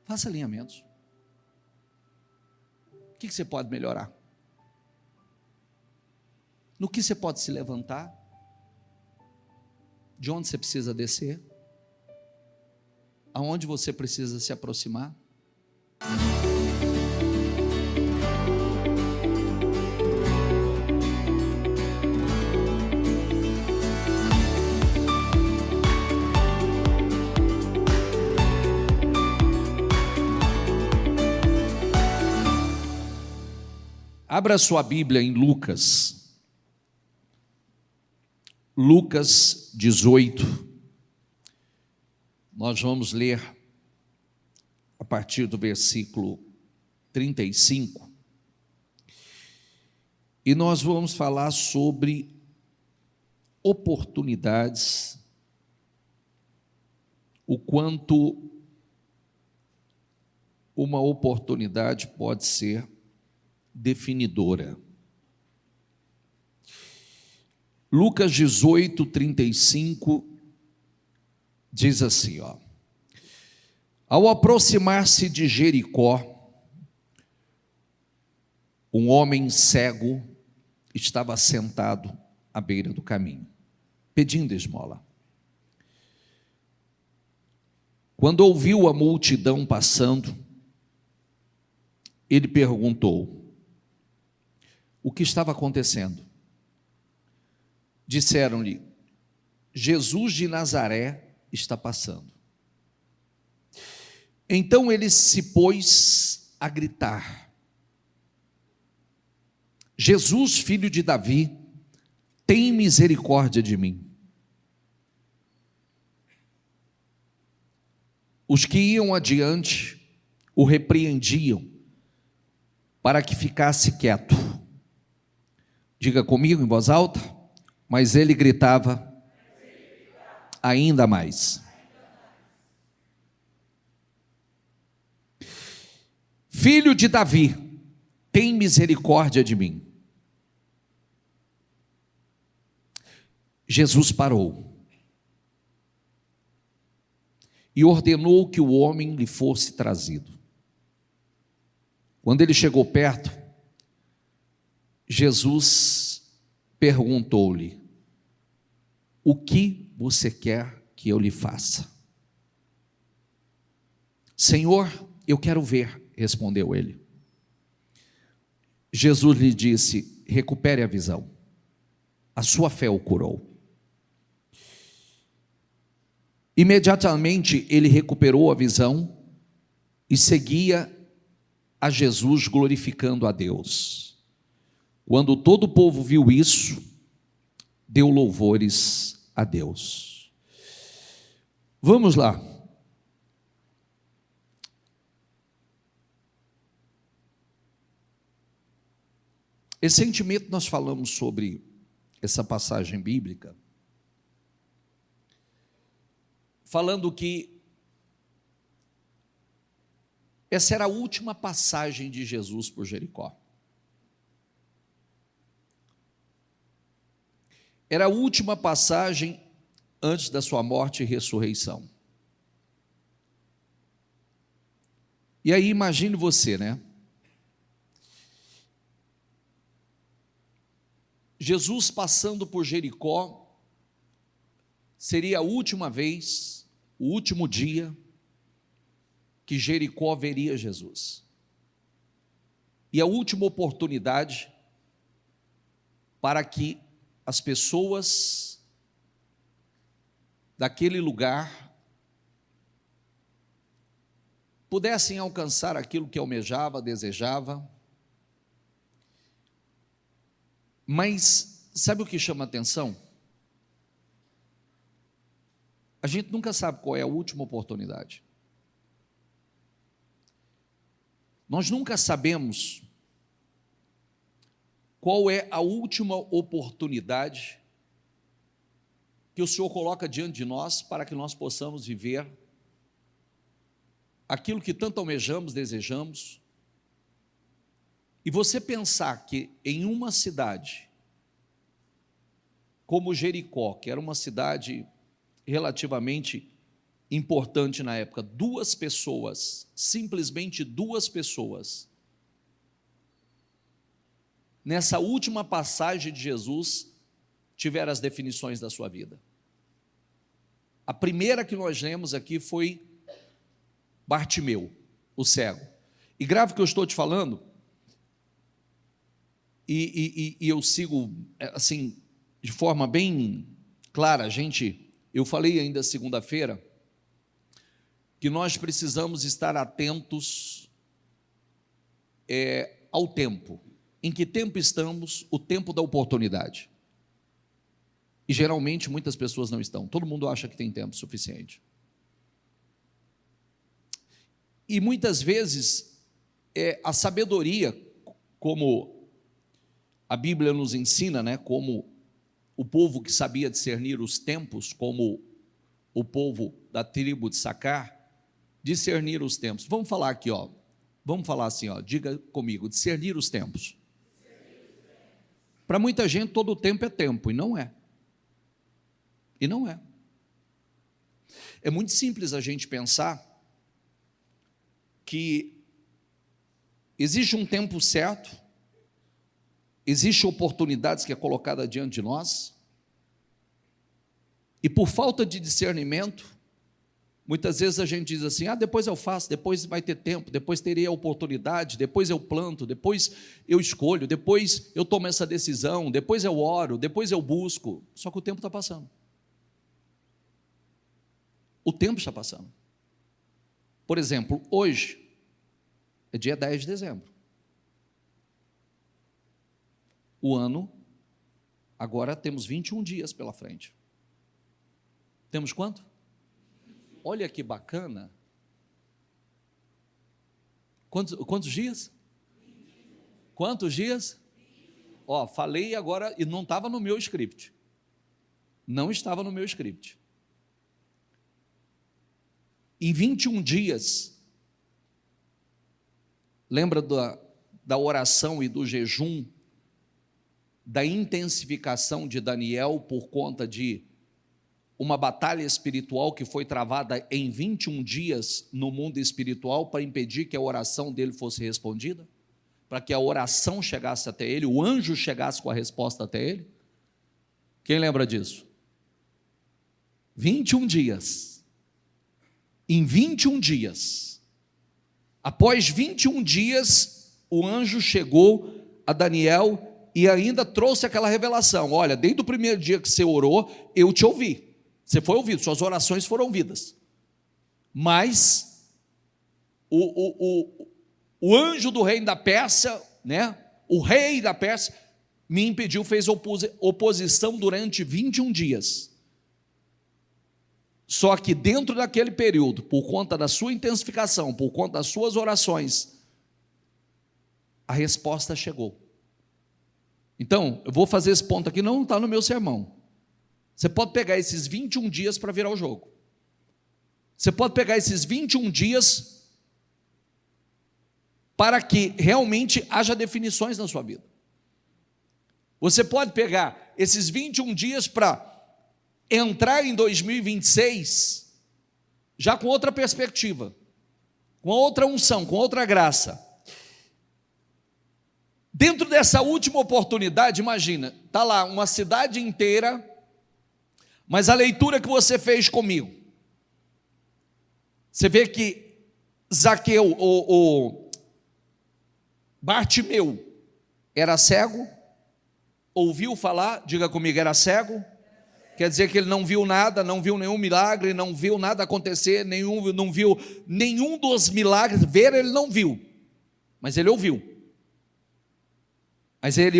Faça alinhamentos. O que você pode melhorar? No que você pode se levantar? De onde você precisa descer? Aonde você precisa se aproximar? Abra sua Bíblia em Lucas. Lucas 18. Nós vamos ler a partir do versículo 35. E nós vamos falar sobre oportunidades, o quanto uma oportunidade pode ser definidora. Lucas 18, 35 diz assim, ao aproximar-se de Jericó, um homem cego estava sentado à beira do caminho, pedindo esmola. Quando ouviu a multidão passando, ele perguntou o que estava acontecendo. Disseram-lhe: Jesus de Nazaré está passando. Então ele se pôs a gritar: Jesus, filho de Davi, tem misericórdia de mim. Os que iam adiante o repreendiam para que ficasse quieto. Diga comigo em voz alta. Mas ele gritava ainda mais. Filho de Davi, tem misericórdia de mim. Jesus parou e ordenou que o homem lhe fosse trazido. Quando ele chegou perto, Jesus perguntou-lhe: o que você quer que eu lhe faça? Senhor, eu quero ver, respondeu ele. Jesus lhe disse: recupere a visão, a sua fé o curou. Imediatamente ele recuperou a visão e seguia a Jesus, glorificando a Deus. Quando todo o povo viu isso, deu louvores a Deus. Vamos lá. Recentemente nós falamos sobre essa passagem bíblica, falando que essa era a última passagem de Jesus por Jericó. Era a última passagem antes da sua morte e ressurreição. E aí imagine você, né? Jesus passando por Jericó, seria a última vez, o último dia que Jericó veria Jesus. E a última oportunidade para que as pessoas daquele lugar pudessem alcançar aquilo que almejava, desejava. Mas sabe o que chama a atenção? A gente nunca sabe qual é a última oportunidade. Nós nunca sabemos qual é a última oportunidade que o Senhor coloca diante de nós para que nós possamos viver aquilo que tanto almejamos, desejamos. E você pensar que em uma cidade como Jericó, que era uma cidade relativamente importante na época. 2 pessoas, simplesmente 2 pessoas, nessa última passagem de Jesus, tiveram as definições da sua vida. A primeira que nós lemos aqui foi Bartimeu, o cego. E grave o que eu estou te falando, e eu sigo assim, de forma bem clara, eu falei ainda segunda-feira, que nós precisamos estar atentos ao tempo. Em que tempo estamos? O tempo da oportunidade. E geralmente muitas pessoas não estão. Todo mundo acha que tem tempo suficiente. E muitas vezes a sabedoria, como a Bíblia nos ensina, né, como o povo que sabia discernir os tempos, como o povo da tribo de Sacar, discernir os tempos. Vamos falar aqui, vamos falar assim, diga comigo, discernir os tempos. Para muita gente todo o tempo é tempo, e não é. E não é. É muito simples a gente pensar que existe um tempo certo, existe oportunidades que é colocada diante de nós, e por falta de discernimento, muitas vezes a gente diz assim, depois eu faço, depois vai ter tempo, depois terei a oportunidade, depois eu planto, depois eu escolho, depois eu tomo essa decisão, depois eu oro, depois eu busco, só que o tempo está passando. O tempo está passando. Por exemplo, hoje é dia 10 de dezembro. O ano, agora temos 21 dias pela frente. Temos quanto? Olha que bacana. Quantos dias? Quantos dias? Falei agora, e não estava no meu script. Não estava no meu script. Em 21 dias, lembra da oração e do jejum, da intensificação de Daniel por conta de uma batalha espiritual que foi travada em 21 dias no mundo espiritual para impedir que a oração dele fosse respondida? Para que a oração chegasse até ele, o anjo chegasse com a resposta até ele? Quem lembra disso? 21 dias. Em 21 dias, após 21 dias, o anjo chegou a Daniel e ainda trouxe aquela revelação: olha, desde o primeiro dia que você orou, eu te ouvi, você foi ouvido, suas orações foram ouvidas, mas o anjo do reino da Pérsia, né, o rei da Pérsia, me impediu, fez oposição durante 21 dias. Só que dentro daquele período, por conta da sua intensificação, por conta das suas orações, a resposta chegou. Então, eu vou fazer esse ponto aqui, não está no meu sermão. Você pode pegar esses 21 dias para virar o jogo. Você pode pegar esses 21 dias para que realmente haja definições na sua vida. Você pode pegar esses 21 dias para entrar em 2026 já com outra perspectiva, com outra unção, com outra graça. Dentro dessa última oportunidade, imagina, está lá uma cidade inteira, mas a leitura que você fez comigo, você vê que Zaqueu, o Bartimeu, era cego, ouviu falar, diga comigo, era cego. Quer dizer que ele não viu nada, não viu nenhum milagre, não viu nada acontecer, não viu nenhum dos milagres. Ver ele não viu, mas ele ouviu. Mas ele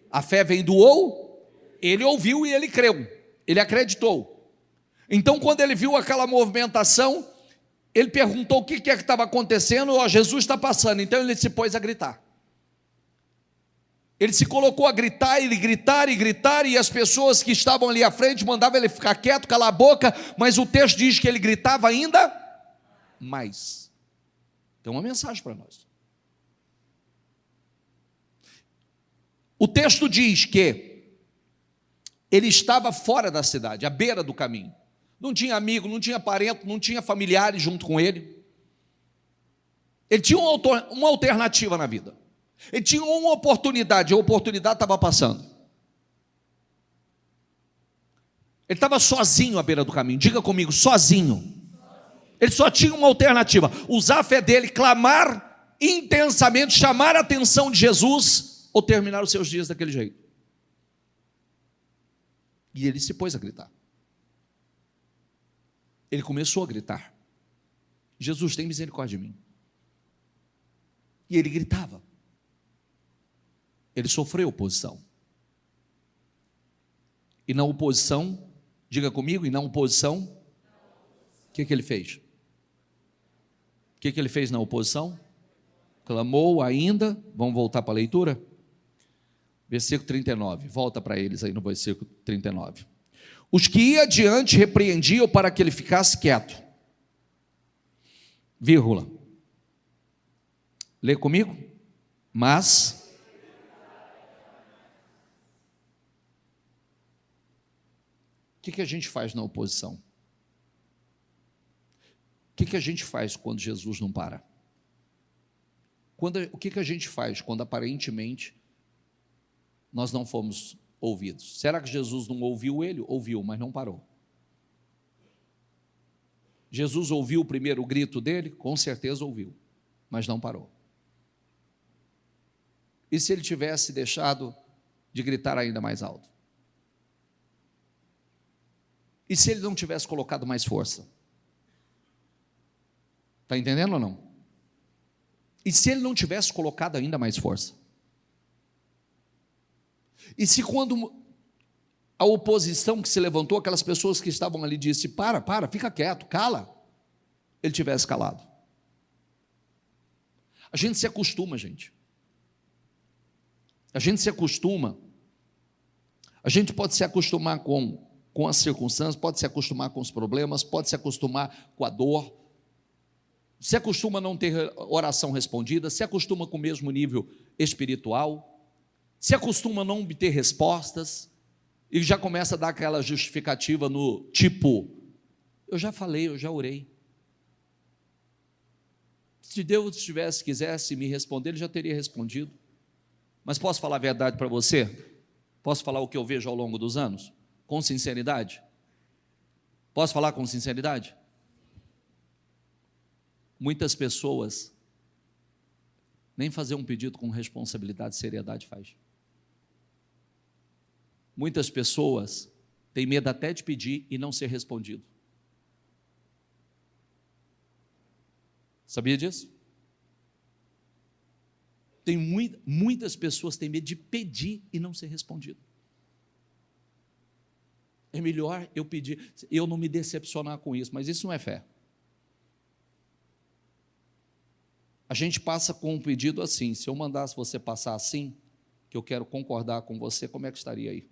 a fé vem do ele ouviu e ele creu, ele acreditou. Então quando ele viu aquela movimentação, ele perguntou o que é que estava acontecendo. Jesus está passando. Então ele se pôs a gritar. Ele se colocou a gritar, ele gritar, e as pessoas que estavam ali à frente mandavam ele ficar quieto, calar a boca, mas o texto diz que ele gritava ainda mais. Tem uma mensagem para nós. O texto diz que ele estava fora da cidade, à beira do caminho. não tinha amigo, não tinha parente, não tinha familiares junto com ele. Ele tinha uma alternativa na vida. Ele tinha uma oportunidade, a oportunidade estava passando. Ele estava sozinho à beira do caminho. Diga comigo, sozinho. Ele só tinha uma alternativa: usar a fé dele, clamar intensamente, chamar a atenção de Jesus, ou terminar os seus dias daquele jeito. E ele se pôs a gritar. Ele começou a gritar: Jesus, tem misericórdia de mim. E ele gritava. Ele sofreu oposição. E na oposição, diga comigo, e na oposição, o que ele fez? O que ele fez na oposição? Clamou ainda, vamos voltar para a leitura? Versículo 39, volta para eles aí no versículo 39. Os que iam adiante repreendiam para que ele ficasse quieto. Vírgula. Lê comigo? Mas o que a gente faz na oposição? O que a gente faz quando Jesus não para? O que a gente faz quando aparentemente nós não fomos ouvidos? Será que Jesus não ouviu ele? Ouviu, mas não parou. Jesus ouviu o primeiro grito dele? Com certeza ouviu, mas não parou. E se ele tivesse deixado de gritar ainda mais alto? E se ele não tivesse colocado mais força? Está entendendo ou não? E se ele não tivesse colocado ainda mais força? E se quando a oposição que se levantou, aquelas pessoas que estavam ali disse: para, fica quieto, cala, ele tivesse calado? A gente se acostuma, gente. A gente se acostuma. A gente pode se acostumar com as circunstâncias, pode se acostumar com os problemas, pode se acostumar com a dor, se acostuma a não ter oração respondida, se acostuma com o mesmo nível espiritual, se acostuma a não obter respostas, e já começa a dar aquela justificativa no tipo: eu já falei, eu já orei. Se Deus quisesse me responder, Ele já teria respondido. Mas posso falar a verdade para você? Posso falar o que eu vejo ao longo dos anos? Com sinceridade? Posso falar com sinceridade? Muitas pessoas nem fazer um pedido com responsabilidade e seriedade faz. Muitas pessoas têm medo até de pedir e não ser respondido. Sabia disso? Muitas pessoas têm medo de pedir e não ser respondido. É melhor eu pedir, eu não me decepcionar com isso, mas isso não é fé. A gente passa com um pedido assim: se eu mandasse você passar assim, que eu quero concordar com você, como é que estaria aí?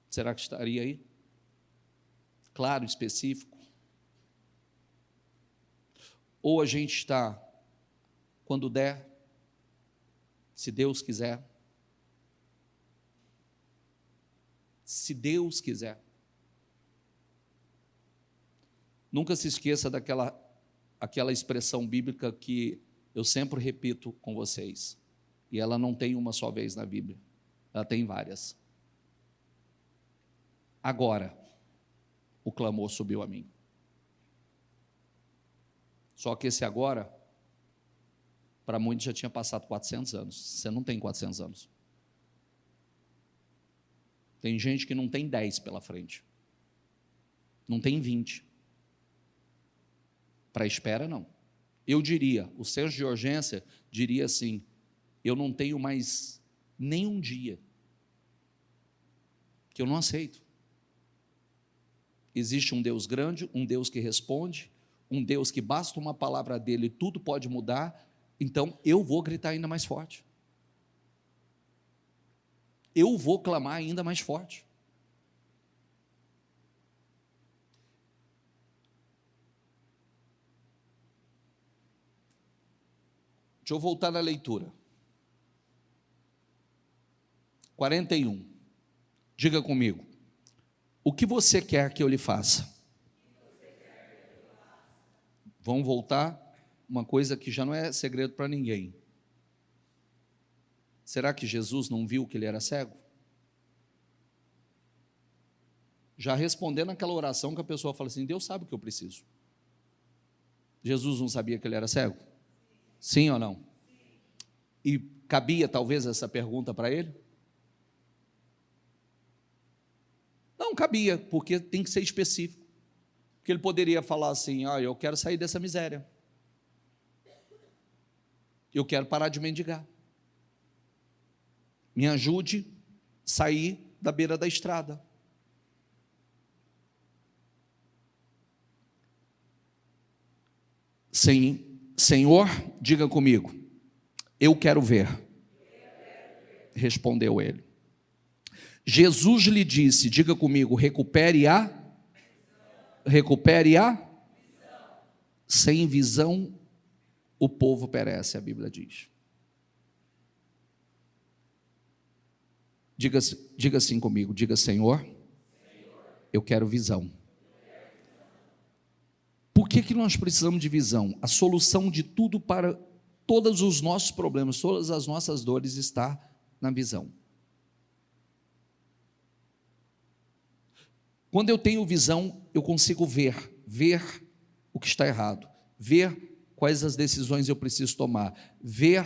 Será que estaria aí? Claro, específico? Ou a gente está, quando der, se Deus quiser, se Deus quiser. Nunca se esqueça aquela expressão bíblica que eu sempre repito com vocês, e ela não tem uma só vez na Bíblia, ela tem várias. Agora, o clamor subiu a mim. Só que esse agora, para muitos já tinha passado 400 anos. Você não tem 400 anos. Tem gente que não tem 10 pela frente. Não tem 20. Para espera, não. Eu diria, o senso de urgência diria assim: eu não tenho mais nem um dia que eu não aceito. Existe um Deus grande, um Deus que responde, um Deus que basta uma palavra dele e tudo pode mudar. Então eu vou gritar ainda mais forte. Eu vou clamar ainda mais forte. Deixa eu voltar na leitura. 41. Diga comigo, o que você quer que eu lhe faça? Vamos voltar, uma coisa que já não é segredo para ninguém. Será que Jesus não viu que ele era cego? Já respondendo aquela oração que a pessoa fala assim, Deus sabe o que eu preciso. Jesus não sabia que ele era cego? Sim ou não? E cabia talvez essa pergunta para ele? Não cabia, porque tem que ser específico. Porque ele poderia falar assim, eu quero sair dessa miséria. Eu quero parar de mendigar. Me ajude a sair da beira da estrada. Senhor, diga comigo, eu quero ver. Respondeu ele. Jesus lhe disse, diga comigo, recupere a. Sem visão, o povo perece, a Bíblia diz. Diga assim comigo, diga, Senhor, eu quero visão. Por que nós precisamos de visão? A solução de tudo para todos os nossos problemas, todas as nossas dores está na visão. Quando eu tenho visão, eu consigo ver o que está errado, ver quais as decisões eu preciso tomar, ver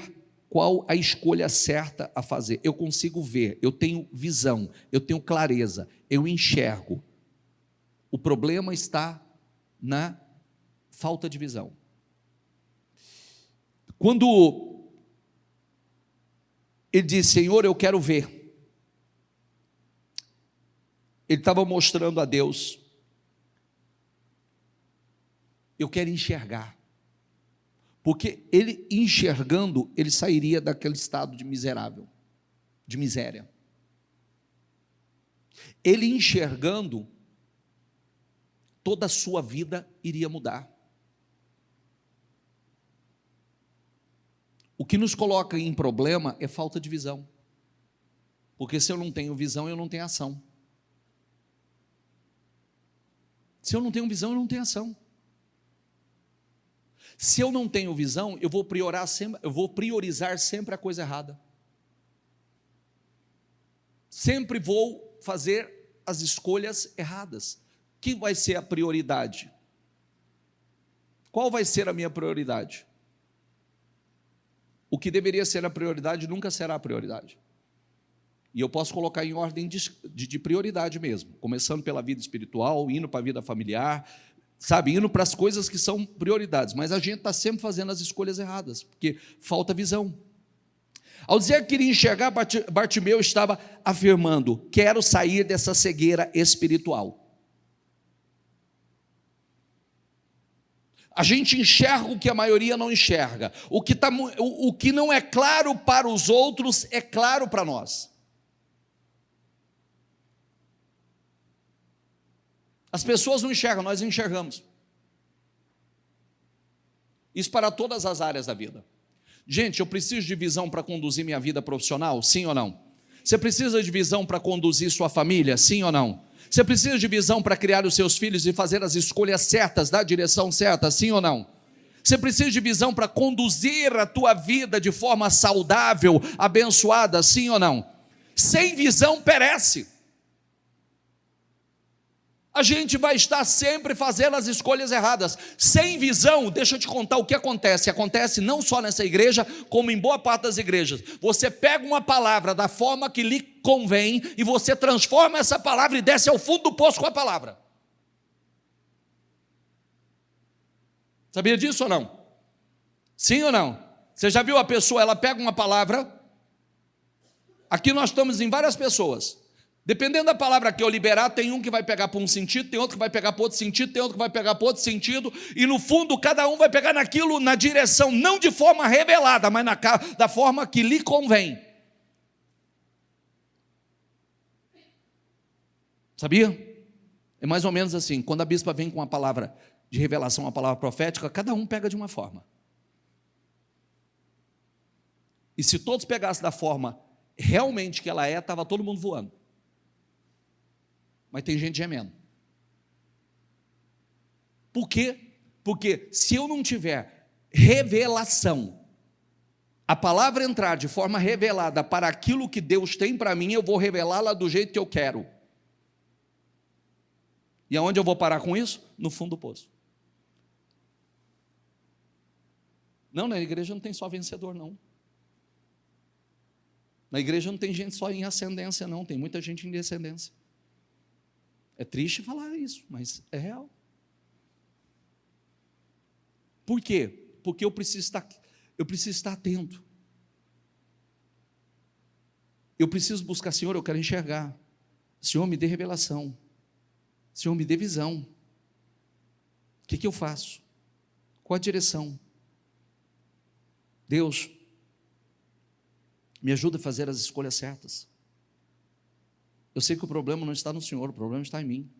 qual a escolha certa a fazer. Eu consigo ver, eu tenho visão, eu tenho clareza, eu enxergo. O problema está na falta de visão. Quando ele diz, Senhor, eu quero ver, ele estava mostrando a Deus, eu quero enxergar, porque ele enxergando, ele sairia daquele estado de miserável, de miséria. Ele enxergando, toda a sua vida iria mudar. O que nos coloca em problema é falta de visão, porque se eu não tenho visão, eu não tenho ação. Se eu não tenho visão, eu não tenho ação. Se eu não tenho visão, eu vou priorizar sempre a coisa errada. Sempre vou fazer as escolhas erradas. O que vai ser a prioridade? Qual vai ser a minha prioridade? O que deveria ser a prioridade nunca será a prioridade. E eu posso colocar em ordem de prioridade mesmo, começando pela vida espiritual, indo para a vida familiar, indo para as coisas que são prioridades, mas a gente está sempre fazendo as escolhas erradas, porque falta visão. Ao dizer que queria enxergar, Bartimeu estava afirmando, quero sair dessa cegueira espiritual. A gente enxerga o que a maioria não enxerga, o que não é claro para os outros é claro para nós. As pessoas não enxergam, nós enxergamos. Isso para todas as áreas da vida. Gente, eu preciso de visão para conduzir minha vida profissional? Sim ou não? Você precisa de visão para conduzir sua família? Sim ou não? Você precisa de visão para criar os seus filhos e fazer as escolhas certas, da direção certa? Sim ou não? Você precisa de visão para conduzir a tua vida de forma saudável, abençoada? Sim ou não? Sem visão perece. A gente vai estar sempre fazendo as escolhas erradas. Sem visão, deixa eu te contar o que acontece. Acontece não só nessa igreja, como em boa parte das igrejas. Você pega uma palavra da forma que lhe convém, e você transforma essa palavra e desce ao fundo do poço com a palavra. Sabia disso ou não? Sim ou não? Você já viu a pessoa, ela pega uma palavra, aqui nós estamos em várias pessoas. Dependendo da palavra que eu liberar, tem um que vai pegar para um sentido, tem outro que vai pegar para outro sentido, tem outro que vai pegar para outro sentido, e no fundo cada um vai pegar naquilo, na direção, não de forma revelada, mas da forma que lhe convém. Sabia? É mais ou menos assim, quando a bispa vem com uma palavra de revelação, uma palavra profética, cada um pega de uma forma. E se todos pegassem da forma realmente que ela é, estava todo mundo voando. mas tem gente gemendo. Por quê? Porque se eu não tiver revelação, a palavra entrar de forma revelada para aquilo que Deus tem para mim, eu vou revelá-la do jeito que eu quero. E aonde eu vou parar com isso? No fundo do poço. Não, na igreja não tem só vencedor, não. Na igreja não tem gente só em ascendência, não. Tem muita gente em descendência. É triste falar isso, mas é real. Por quê? Porque eu preciso estar atento. Eu preciso buscar, Senhor, eu quero enxergar. Senhor, me dê revelação. Senhor, me dê visão. O que eu faço? Qual a direção? Deus, me ajuda a fazer as escolhas certas. Eu sei que o problema não está no Senhor, o problema está em mim.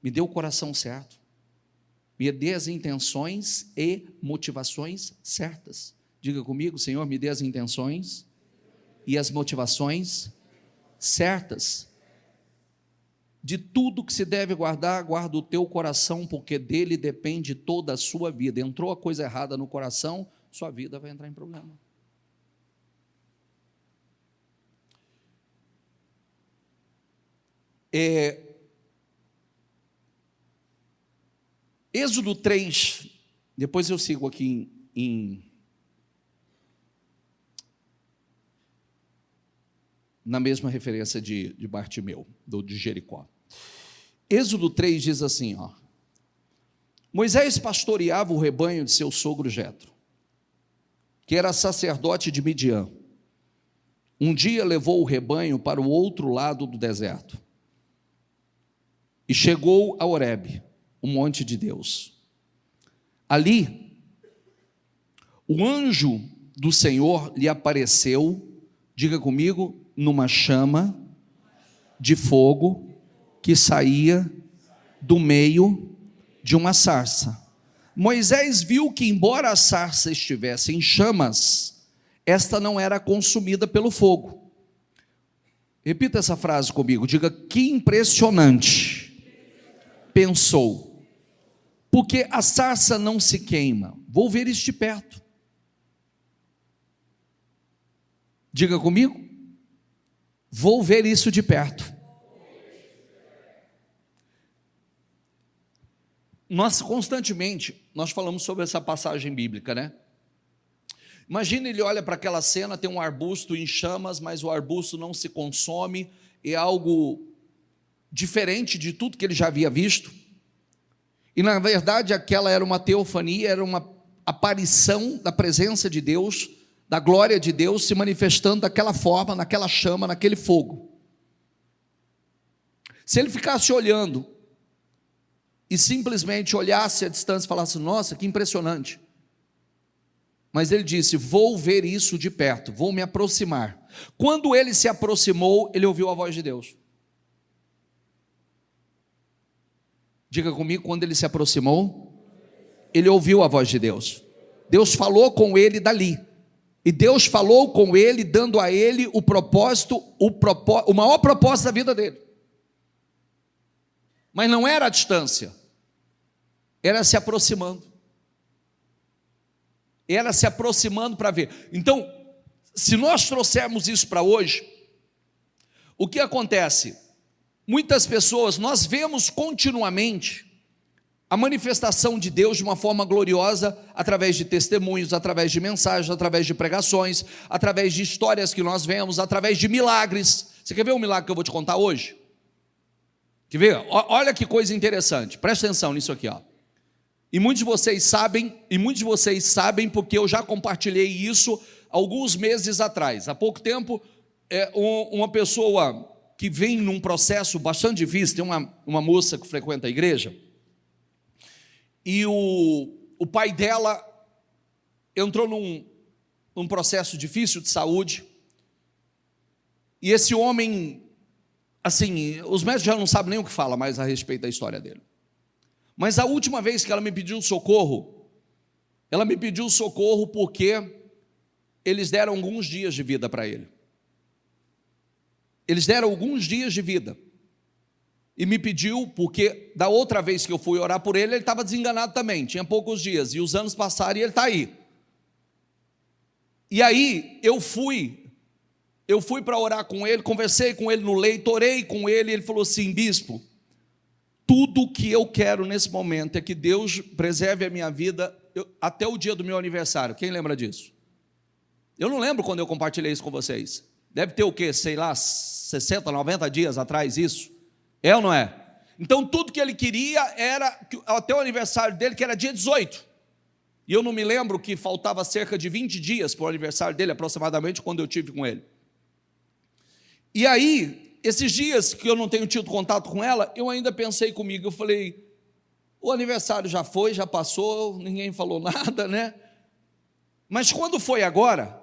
Me dê o coração certo. Me dê as intenções e motivações certas. Diga comigo, Senhor, me dê as intenções e as motivações certas. De tudo que se deve guardar, guarda o teu coração, porque dele depende toda a sua vida. Entrou a coisa errada no coração, sua vida vai entrar em problema. Êxodo 3, depois eu sigo aqui na mesma referência de Bartimeu, de Jericó. Êxodo 3 diz assim, Moisés pastoreava o rebanho de seu sogro Jetro, que era sacerdote de Midian. Um dia levou o rebanho para o outro lado do deserto e chegou a Horebe, o monte de Deus. Ali, o anjo do Senhor lhe apareceu, diga comigo, numa chama de fogo que saía do meio de uma sarça. Moisés viu que, embora a sarça estivesse em chamas, esta não era consumida pelo fogo. Repita essa frase comigo, diga, que impressionante. Pensou, porque a sarça não se queima? Vou ver isso de perto. Diga comigo, vou ver isso de perto. Constantemente, nós falamos sobre essa passagem bíblica, né? Imagina, ele olha para aquela cena, tem um arbusto em chamas, mas o arbusto não se consome, é algo diferente de tudo que ele já havia visto. E na verdade aquela era uma teofania, era uma aparição da presença de Deus, da glória de Deus se manifestando daquela forma, naquela chama, naquele fogo. Se ele ficasse olhando e simplesmente olhasse à distância e falasse, nossa, que impressionante. Mas ele disse, vou ver isso de perto, vou me aproximar. Quando ele se aproximou, ele ouviu a voz de Deus. Diga comigo, quando ele se aproximou, ele ouviu a voz de Deus. Deus falou com ele dali. E Deus falou com ele, dando a ele o propósito, o maior propósito da vida dele. Mas não era a distância, era se aproximando. Era se aproximando para ver. Então, se nós trouxermos isso para hoje, o que acontece? Muitas pessoas, nós vemos continuamente a manifestação de Deus de uma forma gloriosa, através de testemunhos, através de mensagens, através de pregações, através de histórias que nós vemos, através de milagres. Você quer ver um milagre que eu vou te contar hoje? Quer ver? Olha que coisa interessante, presta atenção nisso aqui, E muitos de vocês sabem porque eu já compartilhei isso alguns meses atrás. Há pouco tempo, uma pessoa que vem num processo bastante difícil, tem uma moça que frequenta a igreja, e o pai dela entrou num processo difícil de saúde, e esse homem, assim, os médicos já não sabem nem o que fala mais a respeito da história dele. Mas a última vez que ela me pediu socorro porque eles deram alguns dias de vida para ele. Eles deram alguns dias de vida. e me pediu, porque da outra vez que eu fui orar por ele estava desenganado também, tinha poucos dias, e os anos passaram e ele está aí. E aí eu fui para orar com ele, conversei com ele no leito, orei com ele, e ele falou assim: bispo, tudo que eu quero nesse momento é que Deus preserve a minha vida até o dia do meu aniversário. Quem lembra disso? Eu não lembro quando eu compartilhei isso com vocês. Deve ter o quê? Sei lá, 60, 90 dias atrás isso. É ou não é? Então tudo que ele queria era até o aniversário dele, que era dia 18. E eu não me lembro que faltava cerca de 20 dias para o aniversário dele, aproximadamente, quando eu tive com ele. E aí, esses dias que eu não tenho tido contato com ela, eu ainda pensei comigo, eu falei, o aniversário já foi, já passou, ninguém falou nada, né? Mas quando foi agora,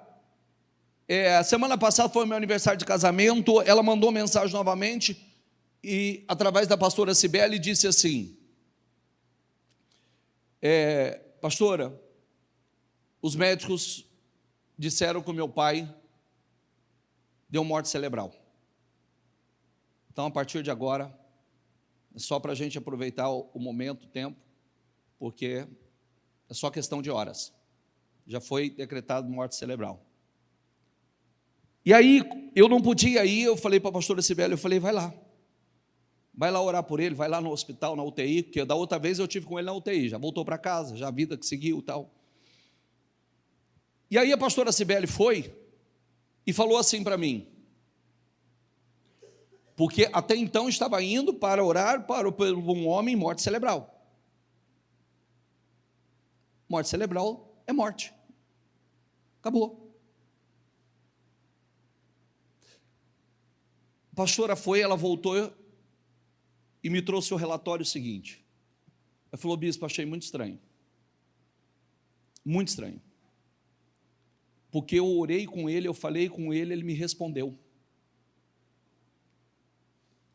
a semana passada foi o meu aniversário de casamento, ela mandou mensagem novamente, e através da pastora Cibele disse assim: pastora, os médicos disseram que o meu pai deu morte cerebral. Então, a partir de agora, é só para a gente aproveitar o momento, o tempo, porque é só questão de horas. Já foi decretado morte cerebral. E aí, eu não podia ir, eu falei para a pastora Cibele, eu falei, vai lá orar por ele, vai lá no hospital, na UTI, porque da outra vez eu tive com ele na UTI, já voltou para casa, já a vida que seguiu e tal. E aí a pastora Cibele foi e falou assim para mim, porque até então estava indo para orar por um homem em morte cerebral. Morte cerebral é morte. Acabou. A pastora foi, ela voltou e me trouxe o relatório seguinte. Ela falou, bispo, achei muito estranho. Muito estranho. Porque eu orei com ele, eu falei com ele, ele me respondeu.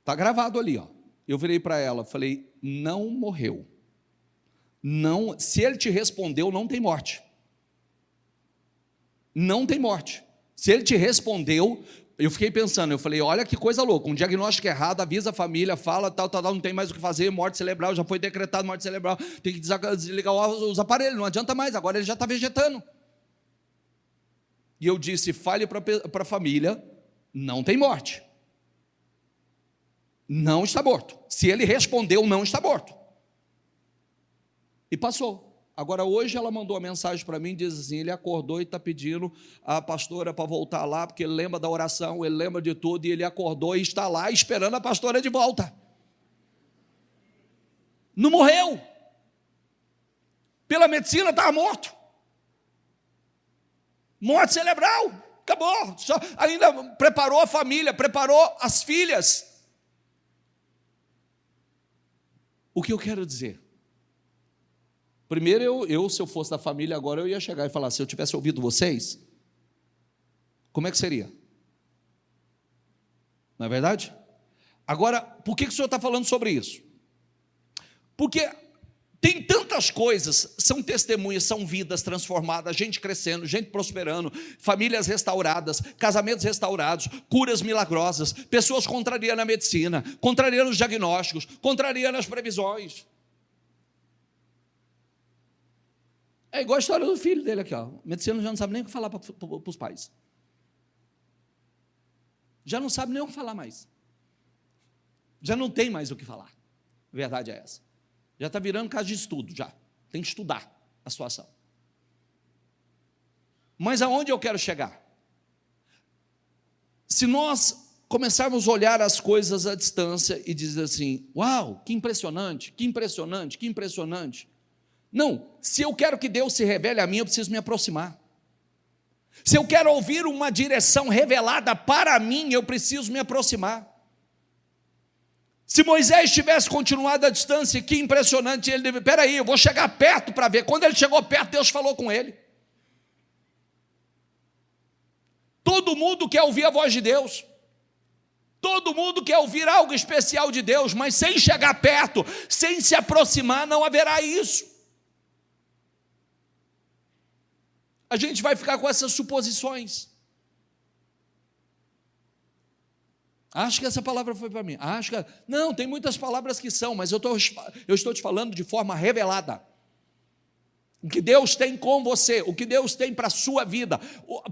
Está gravado ali, ó. Eu virei para ela, falei, não morreu. Não, se ele te respondeu, não tem morte. Não tem morte. Se ele te respondeu, eu fiquei pensando, eu falei, olha que coisa louca, um diagnóstico errado, avisa a família, fala, tal, não tem mais o que fazer, morte cerebral, já foi decretado morte cerebral, tem que desligar os aparelhos, não adianta mais, agora ele já está vegetando. E eu disse, fale para a família, não tem morte. Não está morto. Se ele respondeu, não está morto. E passou. Agora hoje ela mandou uma mensagem para mim, diz assim, ele acordou e está pedindo a pastora para voltar lá, porque ele lembra da oração, ele lembra de tudo, e ele acordou e está lá esperando a pastora de volta. Não morreu. Pela medicina estava morto. Morte cerebral, acabou. Só, ainda preparou a família, preparou as filhas. O que eu quero dizer? Primeiro, se eu fosse da família agora, eu ia chegar e falar, se eu tivesse ouvido vocês, como é que seria? Não é verdade? Agora, por que o senhor está falando sobre isso? Porque tem tantas coisas, são testemunhas, são vidas transformadas, gente crescendo, gente prosperando, famílias restauradas, casamentos restaurados, curas milagrosas, pessoas contrariando a medicina, contrariando os diagnósticos, contrariando as previsões. É igual a história do filho dele aqui, ó. A medicina já não sabe nem o que falar para os pais. Já não sabe nem o que falar mais. Já não tem mais o que falar. A verdade é essa. Já está virando caso de estudo, já. Tem que estudar a situação. Mas aonde eu quero chegar? Se nós começarmos a olhar as coisas à distância e dizer assim, uau, que impressionante, que impressionante, que impressionante. Não, se eu quero que Deus se revele a mim, eu preciso me aproximar. Se eu quero ouvir uma direção revelada para mim, eu preciso me aproximar. Se Moisés tivesse continuado à distância, que impressionante, ele deve, peraí, eu vou chegar perto para ver. Quando ele chegou perto, Deus falou com ele. Todo mundo quer ouvir a voz de Deus. Todo mundo quer ouvir algo especial de Deus, mas sem chegar perto, sem se aproximar, não haverá isso. A gente vai ficar com essas suposições. Acho que essa palavra foi para mim. Acho que... Não, tem muitas palavras que são, mas eu estou te falando de forma revelada. O que Deus tem com você, o que Deus tem para a sua vida,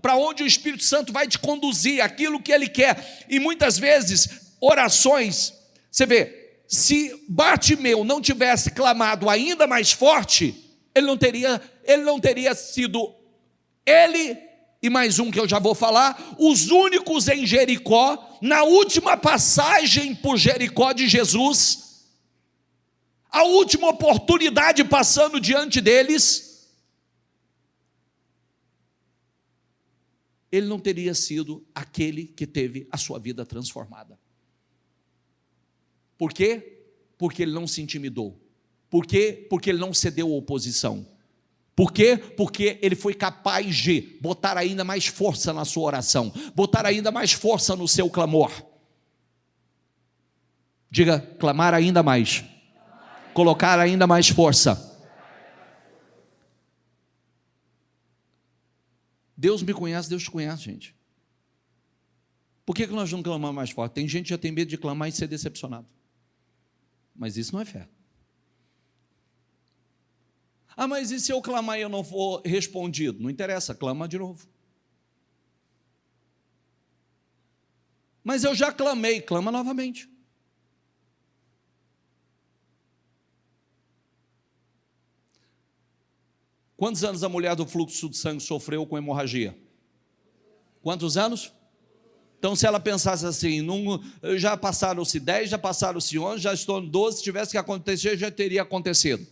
para onde o Espírito Santo vai te conduzir, aquilo que Ele quer. E muitas vezes, orações, você vê, se Bartimeu não tivesse clamado ainda mais forte, ele não teria sido ele e mais um que eu já vou falar, os únicos em Jericó, na última passagem por Jericó de Jesus, a última oportunidade passando diante deles, ele não teria sido aquele que teve a sua vida transformada. Por quê? Porque ele não se intimidou. Por quê? Porque ele não cedeu à oposição. Por quê? Porque ele foi capaz de botar ainda mais força na sua oração, botar ainda mais força no seu clamor. Diga, clamar ainda mais. Colocar ainda mais força. Deus me conhece, Deus te conhece, gente. Por que nós não clamamos mais forte? Tem gente que já tem medo de clamar e ser decepcionado. Mas isso não é fé. Ah, mas e se eu clamar e eu não for respondido? Não interessa, clama de novo. Mas eu já clamei, clama novamente. Quantos anos a mulher do fluxo de sangue sofreu com hemorragia? Quantos anos? Então, se ela pensasse assim, já passaram-se 10, já passaram-se 11, já estou em 12, se tivesse que acontecer, já teria acontecido.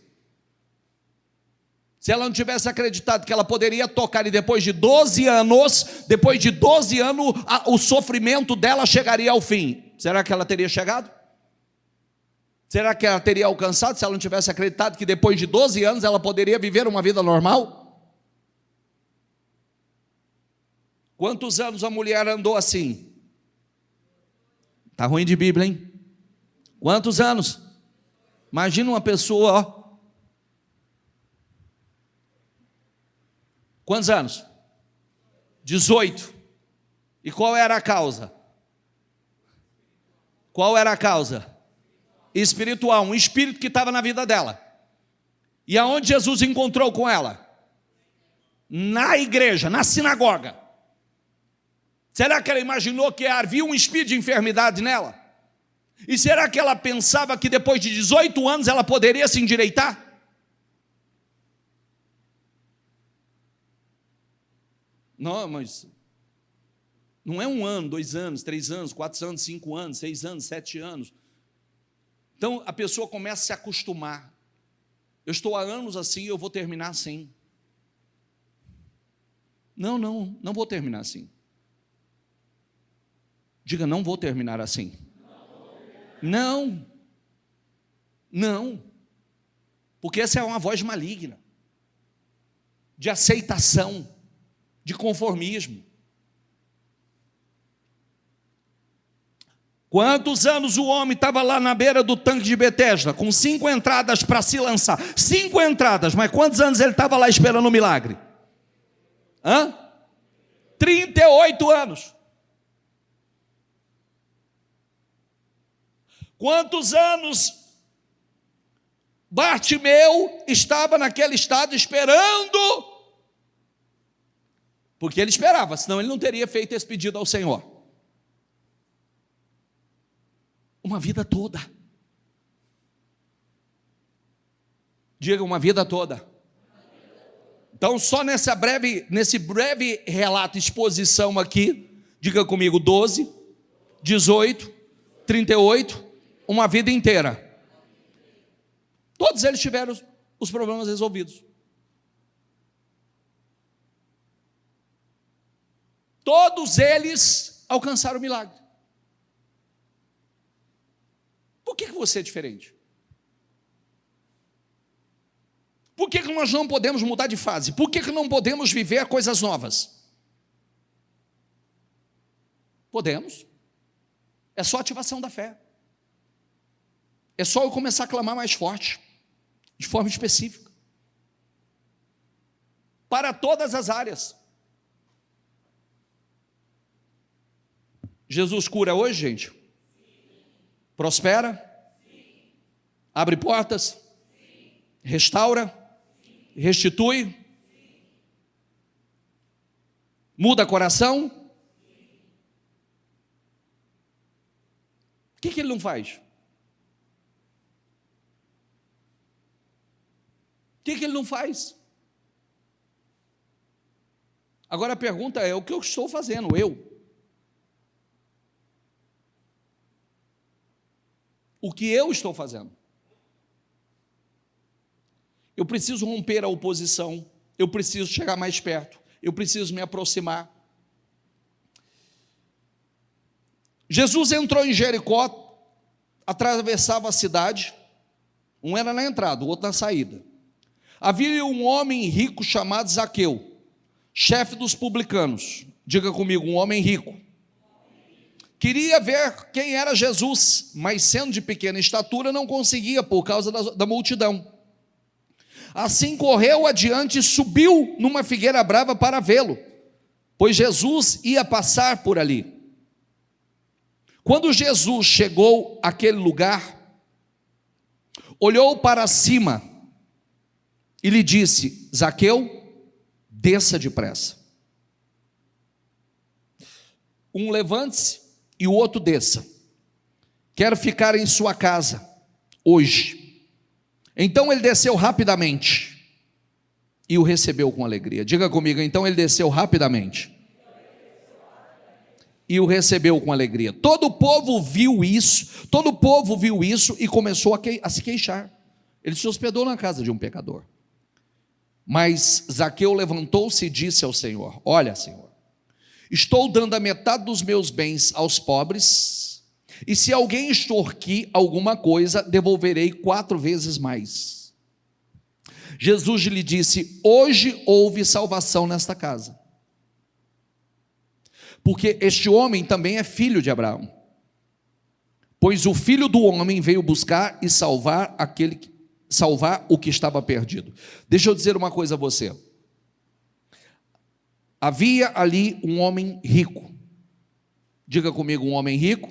Se ela não tivesse acreditado que ela poderia tocar, e depois de 12 anos, o sofrimento dela chegaria ao fim. Será que ela teria chegado? Será que ela teria alcançado se ela não tivesse acreditado que depois de 12 anos ela poderia viver uma vida normal? Quantos anos a mulher andou assim? Está ruim de Bíblia, hein? Quantos anos? Imagina uma pessoa, ó. Quantos anos? 18. E qual era a causa? Qual era a causa? Espiritual, um espírito que estava na vida dela. E aonde Jesus encontrou com ela? Na igreja, na sinagoga. Será que ela imaginou que havia um espírito de enfermidade nela? E será que ela pensava que depois de 18 anos ela poderia se endireitar? Não, mas não é 1 ano, 2 anos, 3 anos, 4 anos, 5 anos, 6 anos, 7 anos. Então a pessoa começa a se acostumar. Eu estou há anos assim, eu vou terminar assim. Não vou terminar assim. Diga, não vou terminar assim. Não. Porque essa é uma voz maligna, de aceitação, de conformismo. Quantos anos o homem estava lá na beira do tanque de Betesda, com 5 entradas para se lançar? 5 entradas, mas quantos anos ele estava lá esperando o milagre? 38 anos. Quantos anos Bartimeu estava naquele estado esperando? Porque ele esperava, senão ele não teria feito esse pedido ao Senhor. Uma vida toda. Diga, uma vida toda. Então, só nesse breve relato, exposição aqui, diga comigo, 12, 18, 38, uma vida inteira. Todos eles tiveram os problemas resolvidos. Todos eles alcançaram o milagre. Por que você é diferente? Por que nós não podemos mudar de fase? Por que não podemos viver coisas novas? Podemos. É só ativação da fé. É só eu começar a clamar mais forte, de forma específica, para todas as áreas. Jesus cura hoje, gente? Prospera? Sim. Abre portas? Sim. Restaura? Sim. Restitui? Sim. Muda coração? Sim. O que ele não faz? O que ele não faz? Agora a pergunta é: o que eu estou fazendo? O que eu estou fazendo? Eu preciso romper a oposição, eu preciso chegar mais perto, eu preciso me aproximar. Jesus entrou em Jericó, atravessava a cidade, um era na entrada, o outro na saída. Havia um homem rico chamado Zaqueu, chefe dos publicanos. Diga comigo, um homem rico. Queria ver quem era Jesus, mas sendo de pequena estatura não conseguia por causa da multidão. Assim correu adiante e subiu numa figueira brava para vê-lo, pois Jesus ia passar por ali. Quando Jesus chegou àquele lugar, olhou para cima e lhe disse: Zaqueu, desça depressa. Um levante-se e o outro desça. Quero ficar em sua casa hoje. Então ele desceu rapidamente e o recebeu com alegria. Diga comigo, então ele desceu rapidamente e o recebeu com alegria. Todo o povo viu isso, e começou a se queixar. Ele se hospedou na casa de um pecador. Mas Zaqueu levantou-se e disse ao Senhor: olha, Senhor, estou dando a metade dos meus bens aos pobres, e se alguém extorquir alguma coisa, devolverei 4 vezes mais. Jesus lhe disse: hoje houve salvação nesta casa, porque este homem também é filho de Abraão, pois o Filho do Homem veio buscar e salvar o que estava perdido. Deixa eu dizer uma coisa a você. Havia ali um homem rico. Diga comigo, um homem rico,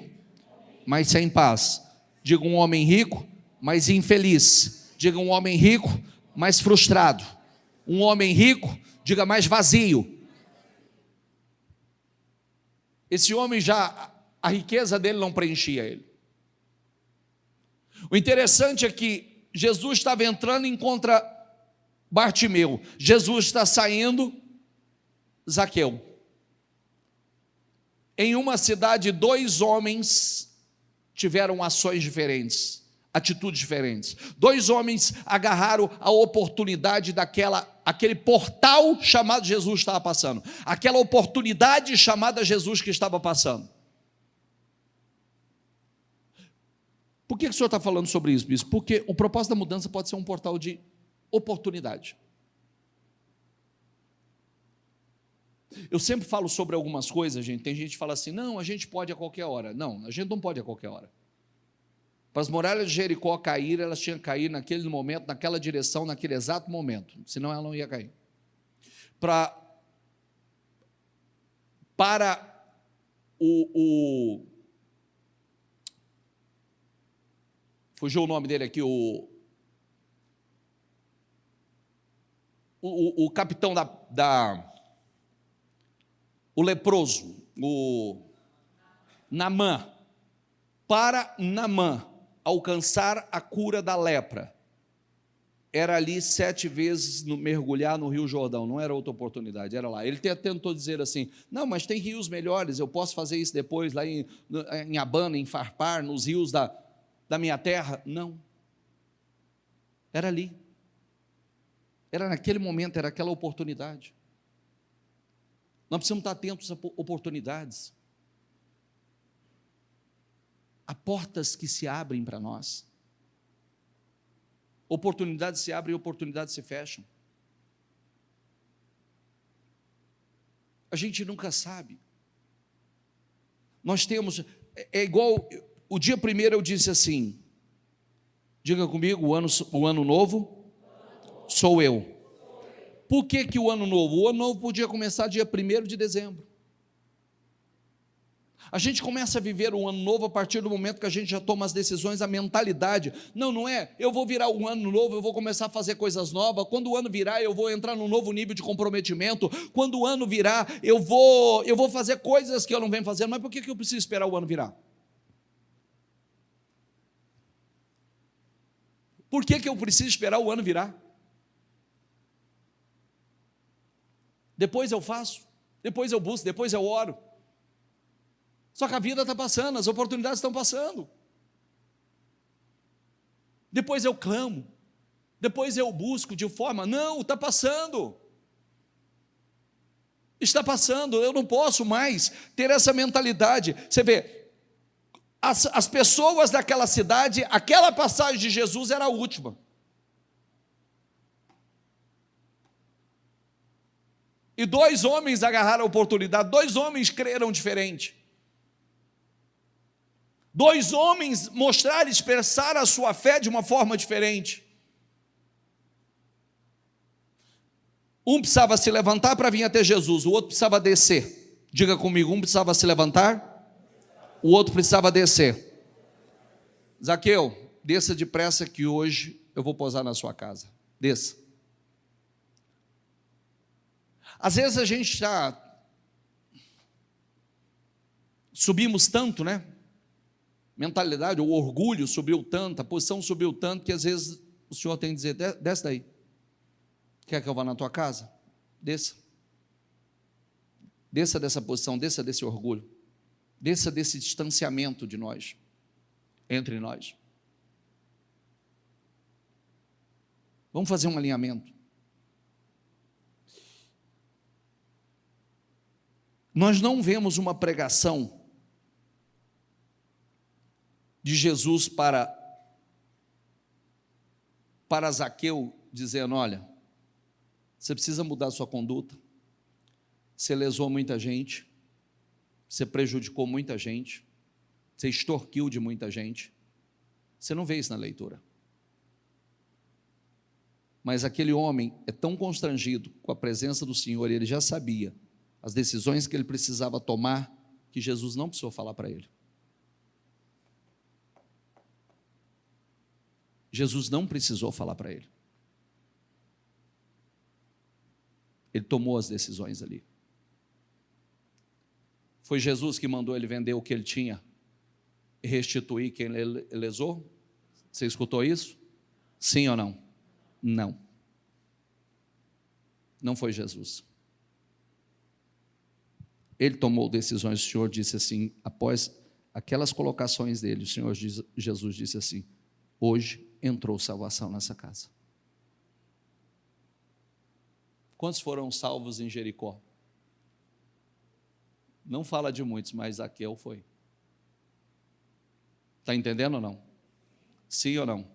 mas sem paz. Diga, um homem rico, mas infeliz. Diga, um homem rico, mas frustrado. Um homem rico, diga, mais vazio. Esse homem a riqueza dele não preenchia ele. O interessante é que Jesus estava entrando e encontra Bartimeu. Jesus está saindo, Zaqueu. Em uma cidade, 2 homens tiveram ações diferentes, atitudes diferentes. 2 homens agarraram a oportunidade aquele portal chamado Jesus estava passando. Aquela oportunidade chamada Jesus que estava passando. Por que o senhor está falando sobre isso, bispo? Porque o propósito da mudança pode ser um portal de oportunidade. Eu sempre falo sobre algumas coisas, gente. Tem gente que fala assim: não, a gente pode a qualquer hora. Não, a gente não pode a qualquer hora. Para as muralhas de Jericó cair, elas tinham que cair naquele momento, naquela direção, naquele exato momento. Senão ela não ia cair. Para fugiu o nome dele aqui, o capitão o leproso, o Naamã. Para Naamã alcançar a cura da lepra, era ali 7 vezes mergulhar no Rio Jordão, não era outra oportunidade, era lá. Ele tentou dizer assim: não, mas tem rios melhores, eu posso fazer isso depois, lá em Abana, em Farpar, nos rios da minha terra. Não, era ali, era naquele momento, era aquela oportunidade. Nós precisamos estar atentos a oportunidades. Há portas que se abrem para nós. Oportunidades se abrem e oportunidades se fecham. A gente nunca sabe. Nós temos, é igual, o dia primeiro eu disse assim, diga comigo, o ano novo sou eu. Por que o ano novo? O ano novo podia começar dia 1º de dezembro. A gente começa a viver um ano novo a partir do momento que a gente já toma as decisões, a mentalidade. Não é, eu vou virar um ano novo, eu vou começar a fazer coisas novas. Quando o ano virar, eu vou entrar num novo nível de comprometimento. Quando o ano virar, eu vou fazer coisas que eu não venho fazendo. Mas por que eu preciso esperar o ano virar? Por que eu preciso esperar o ano virar? Depois eu faço, depois eu busco, depois eu oro. Só que a vida está passando, as oportunidades estão passando. Depois eu clamo, depois eu busco de forma, não, está passando. Está passando, eu não posso mais ter essa mentalidade. Você vê, as pessoas daquela cidade, aquela passagem de Jesus era a última. E 2 homens agarraram a oportunidade, 2 homens creram diferente. 2 homens mostraram, expressaram a sua fé de uma forma diferente. Um precisava se levantar para vir até Jesus, o outro precisava descer. Diga comigo, um precisava se levantar, o outro precisava descer. Zaqueu, desça depressa que hoje eu vou posar na sua casa. Desça. Às vezes a gente subimos tanto, né? Mentalidade, o orgulho subiu tanto, a posição subiu tanto, que às vezes o Senhor tem que dizer, desce daí. Quer que eu vá na tua casa? Desça. Desça dessa posição, desça desse orgulho. Desça desse distanciamento de nós, entre nós. Vamos fazer um alinhamento. Nós não vemos uma pregação de Jesus para Zaqueu, dizendo, olha, você precisa mudar a sua conduta, você lesou muita gente, você prejudicou muita gente, você extorquiu de muita gente. Você não vê isso na leitura. Mas aquele homem é tão constrangido com a presença do Senhor, e ele já sabia as decisões que ele precisava tomar, que Jesus não precisou falar para ele. Jesus não precisou falar para ele. Ele tomou as decisões ali. Foi Jesus que mandou ele vender o que ele tinha e restituir quem ele lesou? Você escutou isso? Sim ou não? Não. Não foi Jesus. Ele tomou decisões, o Senhor disse assim, após aquelas colocações dele, o Senhor Jesus disse assim, hoje entrou salvação nessa casa. Quantos foram salvos em Jericó? Não fala de muitos, mas Zaqueu foi. Está entendendo ou não? Sim ou não?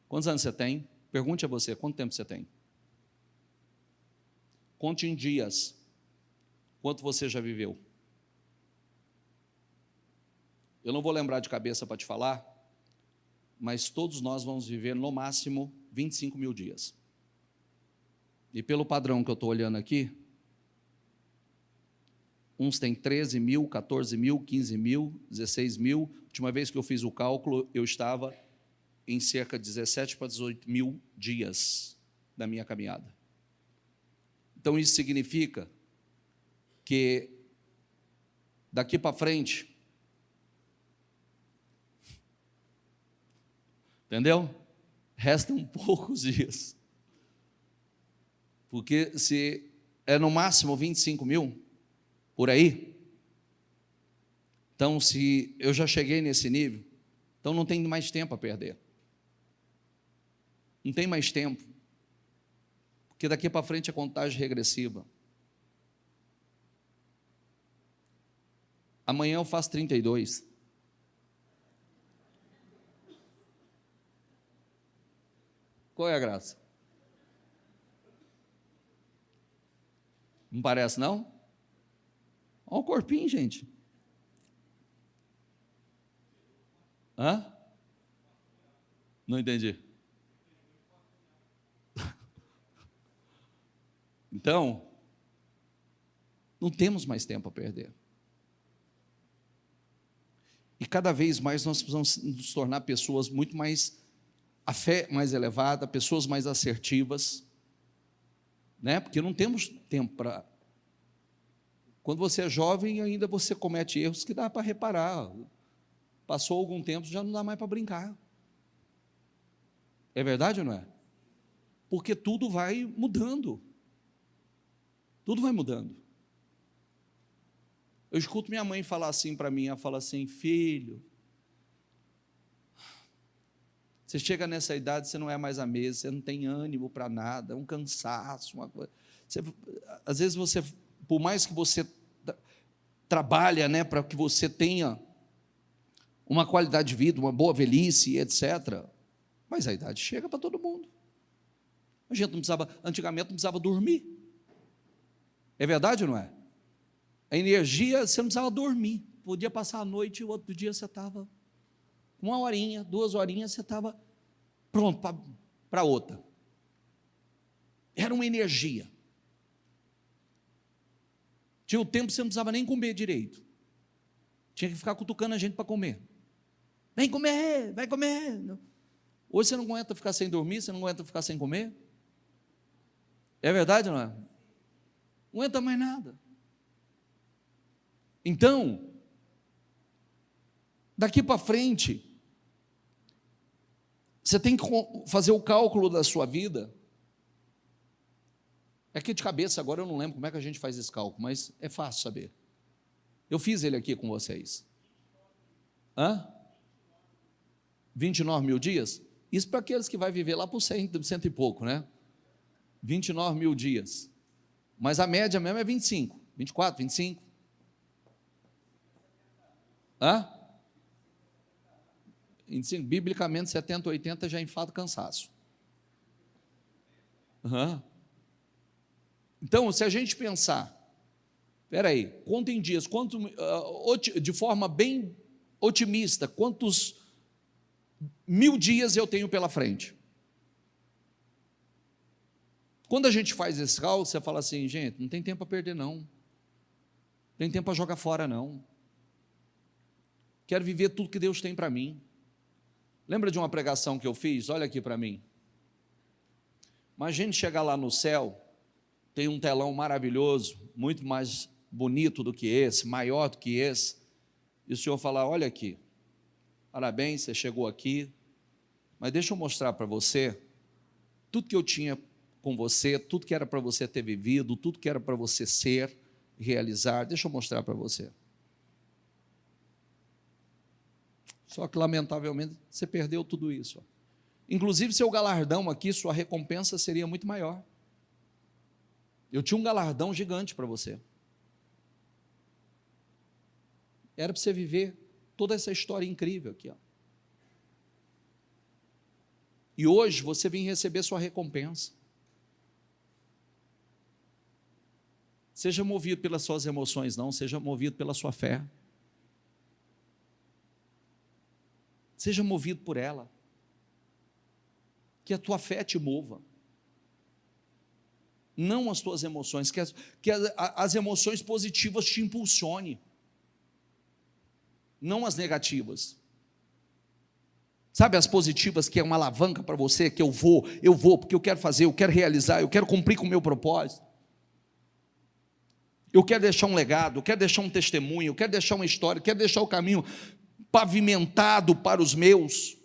Quantos anos você tem? Pergunte a você, quanto tempo você tem? Conte em dias. Quanto você já viveu? Eu não vou lembrar de cabeça para te falar, mas todos nós vamos viver no máximo 25 mil dias. E pelo padrão que eu estou olhando aqui, uns têm 13 mil, 14 mil, 15 mil, 16 mil. Última vez que eu fiz o cálculo, eu estava em cerca de 17 para 18 mil dias da minha caminhada. Então isso significa que daqui para frente, entendeu? Restam poucos dias. Porque se é no máximo 25 mil, por aí, então se eu já cheguei nesse nível, então não tem mais tempo a perder. Não tem mais tempo. Porque daqui para frente é contagem regressiva. Amanhã eu faço 32. Qual é a graça? Não parece, não? Olha o corpinho, gente. Hã? Não entendi. Então, não temos mais tempo a perder. E cada vez mais nós precisamos nos tornar pessoas muito mais, a fé mais elevada, pessoas mais assertivas, né? Porque não temos tempo para... Quando você é jovem, ainda você comete erros que dá para reparar. Passou algum tempo, já não dá mais para brincar. É verdade ou não é? Porque tudo vai mudando. Tudo vai mudando. Eu escuto minha mãe falar assim para mim, ela fala assim: filho, você chega nessa idade, você não é mais a mesma, você não tem ânimo para nada, é um cansaço, uma coisa. Às vezes você, por mais que você trabalha, né, para que você tenha uma qualidade de vida, uma boa velhice, etc., mas a idade chega para todo mundo. A gente não precisava, antigamente não precisava dormir. É verdade ou não é? A energia, você não precisava dormir. Podia passar a noite e o outro dia você estava, 1 horinha, 2 horinhas, você estava pronto para outra. Era uma energia. Tinha o tempo que você não precisava nem comer direito. Tinha que ficar cutucando a gente para comer. Vem comer, vai comer. Hoje você não aguenta ficar sem dormir, você não aguenta ficar sem comer. É verdade ou não é? Não aguenta mais nada. Então, daqui para frente, você tem que fazer o cálculo da sua vida. É que de cabeça agora eu não lembro como é que a gente faz esse cálculo, mas é fácil saber. Eu fiz ele aqui com vocês. 29 mil dias? Isso para aqueles que vai viver lá por 100 e pouco, né? 29 mil dias. Mas a média mesmo é 25, 24, 25. 25, biblicamente 70, 80 já enfada cansaço. Então, se a gente pensar, espera aí, conta em dias, de forma bem otimista, quantos 1000 dias eu tenho pela frente? Quando a gente faz esse cálculo, você fala assim: gente, não tem tempo para perder não, não tem tempo para jogar fora não, quero viver tudo que Deus tem para mim. Lembra de uma pregação que eu fiz? Olha aqui para mim. Imagine chegar lá no céu, tem um telão maravilhoso, muito mais bonito do que esse, maior do que esse, e o Senhor falar: olha aqui, parabéns, você chegou aqui, mas deixa eu mostrar para você tudo que eu tinha com você, tudo que era para você ter vivido, tudo que era para você ser, realizar, deixa eu mostrar para você. Só que, lamentavelmente, você perdeu tudo isso. Inclusive, seu galardão aqui, sua recompensa seria muito maior. Eu tinha um galardão gigante para você. Era para você viver toda essa história incrível aqui. E hoje você vem receber sua recompensa. Seja movido pelas suas emoções, não, seja movido pela sua fé. Seja movido por ela. Que a tua fé te mova. Não as tuas emoções, que as emoções positivas te impulsionem. Não as negativas. Sabe as positivas, que é uma alavanca para você, que eu vou, porque eu quero fazer, eu quero realizar, eu quero cumprir com o meu propósito. Eu quero deixar um legado, eu quero deixar um testemunho, eu quero deixar uma história, eu quero deixar o caminho pavimentado para os meus.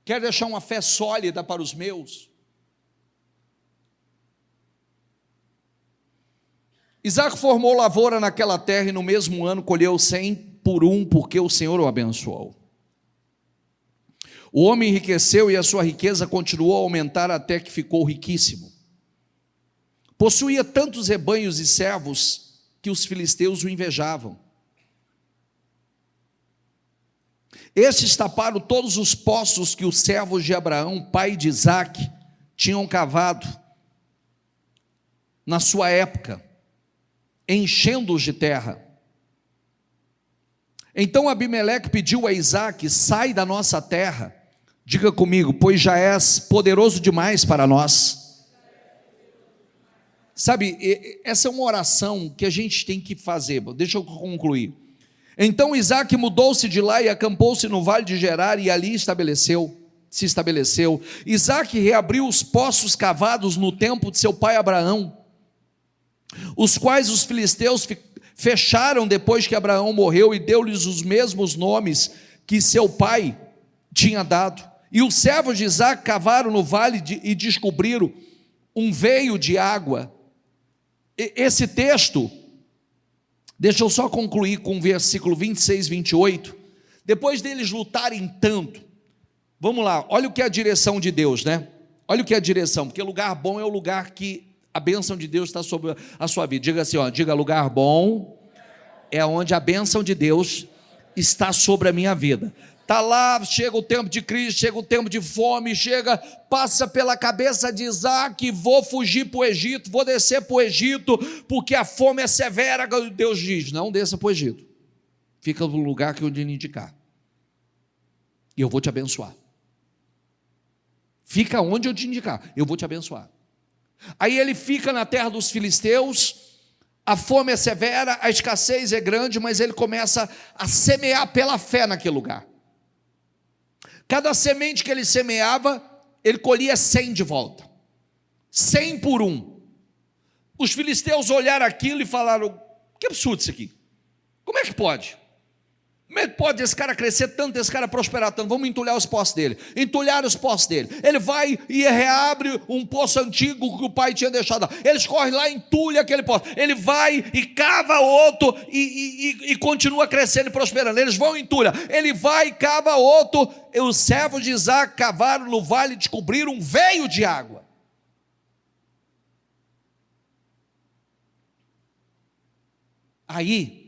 Quero deixar uma fé sólida para os meus. Isaac formou lavoura naquela terra e no mesmo ano colheu 100 por 1, porque o Senhor o abençoou. O homem enriqueceu e a sua riqueza continuou a aumentar até que ficou riquíssimo. Possuía tantos rebanhos e servos que os filisteus o invejavam. Estes taparam todos os poços que os servos de Abraão, pai de Isaque, tinham cavado na sua época, enchendo-os de terra. Então Abimeleque pediu a Isaque: sai da nossa terra, diga comigo, pois já és poderoso demais para nós. Sabe, essa é uma oração que a gente tem que fazer. Deixa eu concluir. Então Isaac mudou-se de lá e acampou-se no vale de Gerar e ali se estabeleceu. Isaac reabriu os poços cavados no tempo de seu pai Abraão, os quais os filisteus fecharam depois que Abraão morreu, e deu-lhes os mesmos nomes que seu pai tinha dado. E os servos de Isaac cavaram no vale e descobriram um veio de água. Esse texto, deixa eu só concluir com o versículo 26, 28. Depois deles lutarem tanto, vamos lá, olha o que é a direção de Deus, né? Olha o que é a direção, porque lugar bom é o lugar que a bênção de Deus está sobre a sua vida. Diga assim, ó, diga: lugar bom é onde a bênção de Deus está sobre a minha vida. Está lá, chega o tempo de crise, chega o tempo de fome, passa pela cabeça de Isaac: vou fugir para o Egito, vou descer para o Egito, porque a fome é severa. Deus diz: não desça para o Egito, fica no lugar que eu lhe indicar, e eu vou te abençoar. Fica onde eu te indicar, eu vou te abençoar. Aí ele fica na terra dos filisteus, a fome é severa, a escassez é grande, mas ele começa a semear pela fé naquele lugar. Cada semente que ele semeava, ele colhia 100 de volta, 100 por um. Os filisteus olharam aquilo e falaram: que absurdo isso aqui, como é que pode? Como é que pode esse cara crescer tanto, esse cara prosperar tanto? Vamos entulhar os poços dele. Entulhar os poços dele. Ele vai e reabre um poço antigo que o pai tinha deixado. Eles correm lá e entulham aquele poço. Ele vai e cava outro e continua crescendo e prosperando. Eles vão e entulham. Ele vai e cava outro. E os servos de Isaac cavaram no vale e descobriram um veio de água. Aí,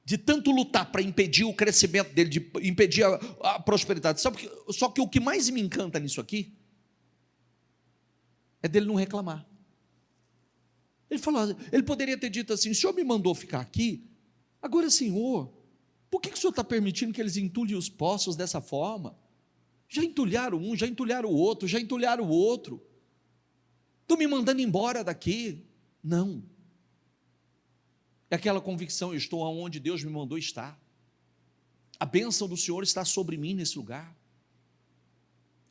de tanto lutar para impedir o crescimento dele, de impedir a prosperidade, sabe? Só que o que mais me encanta nisso aqui é dele não reclamar. Ele poderia ter dito assim: o senhor me mandou ficar aqui, agora, senhor, por que o senhor está permitindo que eles entulhem os poços dessa forma? Já entulharam um, já entulharam o outro, já entulharam o outro, estão me mandando embora daqui. Não. É aquela convicção: eu estou aonde Deus me mandou estar, a bênção do Senhor está sobre mim nesse lugar,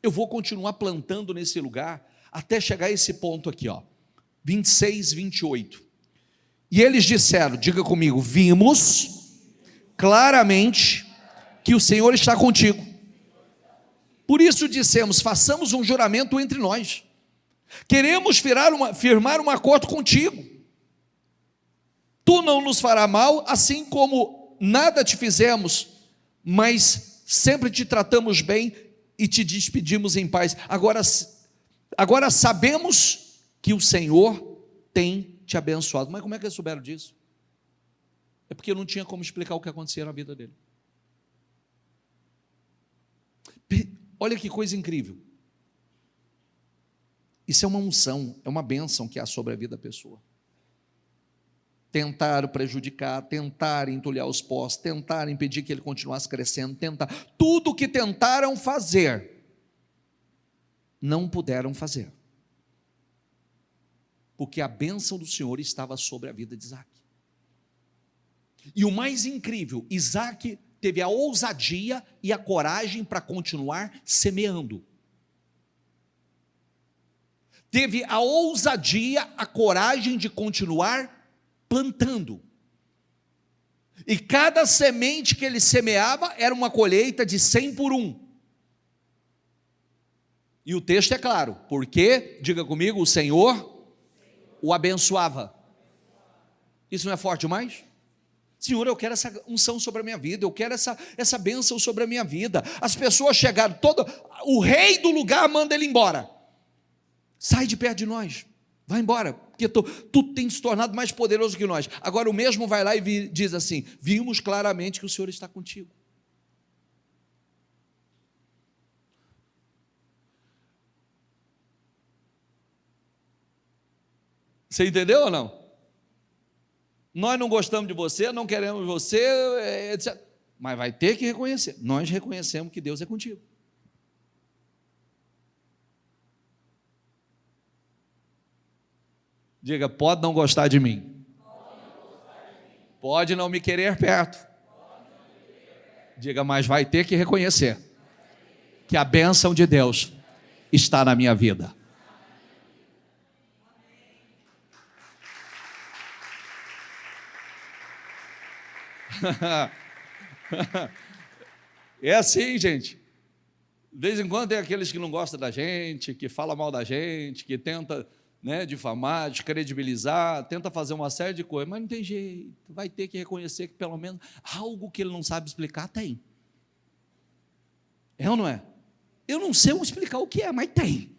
eu vou continuar plantando nesse lugar, até chegar a esse ponto aqui, ó, 26, 28, e eles disseram, diga comigo: vimos claramente que o Senhor está contigo, por isso dissemos: façamos um juramento entre nós, queremos firmar um acordo contigo, tu não nos fará mal, assim como nada te fizemos, mas sempre te tratamos bem e te despedimos em paz. Agora sabemos que o Senhor tem te abençoado. Mas como é que eles souberam disso? É porque não tinha como explicar o que acontecia na vida dele. Olha que coisa incrível. Isso é uma unção, é uma bênção que há sobre a vida da pessoa. Tentaram prejudicar, tentaram entulhar os poços, tentaram impedir que ele continuasse crescendo, tudo o que tentaram fazer, não puderam fazer, porque a bênção do Senhor estava sobre a vida de Isaac. E o mais incrível, Isaac teve a ousadia e a coragem para continuar semeando. Teve a ousadia, a coragem de continuar plantando, e cada semente que ele semeava era uma colheita de 100 por um, e o texto é claro, porque, diga comigo, o Senhor o abençoava. Isso não é forte demais? Senhor, eu quero essa unção sobre a minha vida, eu quero essa bênção sobre a minha vida. As pessoas chegaram, o rei do lugar manda ele embora, sai de perto de nós, vai embora, porque tu tens se tornado mais poderoso que nós. Agora o mesmo vai lá e diz assim: vimos claramente que o Senhor está contigo. Você entendeu ou não? Nós não gostamos de você, não queremos você, etc. Mas vai ter que reconhecer. Nós reconhecemos que Deus é contigo. Diga, pode não gostar de mim. Pode não me querer perto. Diga, mas vai ter que reconhecer que a bênção de Deus está na minha vida. É assim, gente. De vez em quando tem aqueles que não gostam da gente, que falam mal da gente, que tenta, né, difamar, descredibilizar, tenta fazer uma série de coisas, mas não tem jeito. Vai ter que reconhecer que pelo menos algo que ele não sabe explicar tem. É ou não é? Eu não sei explicar o que é, mas tem.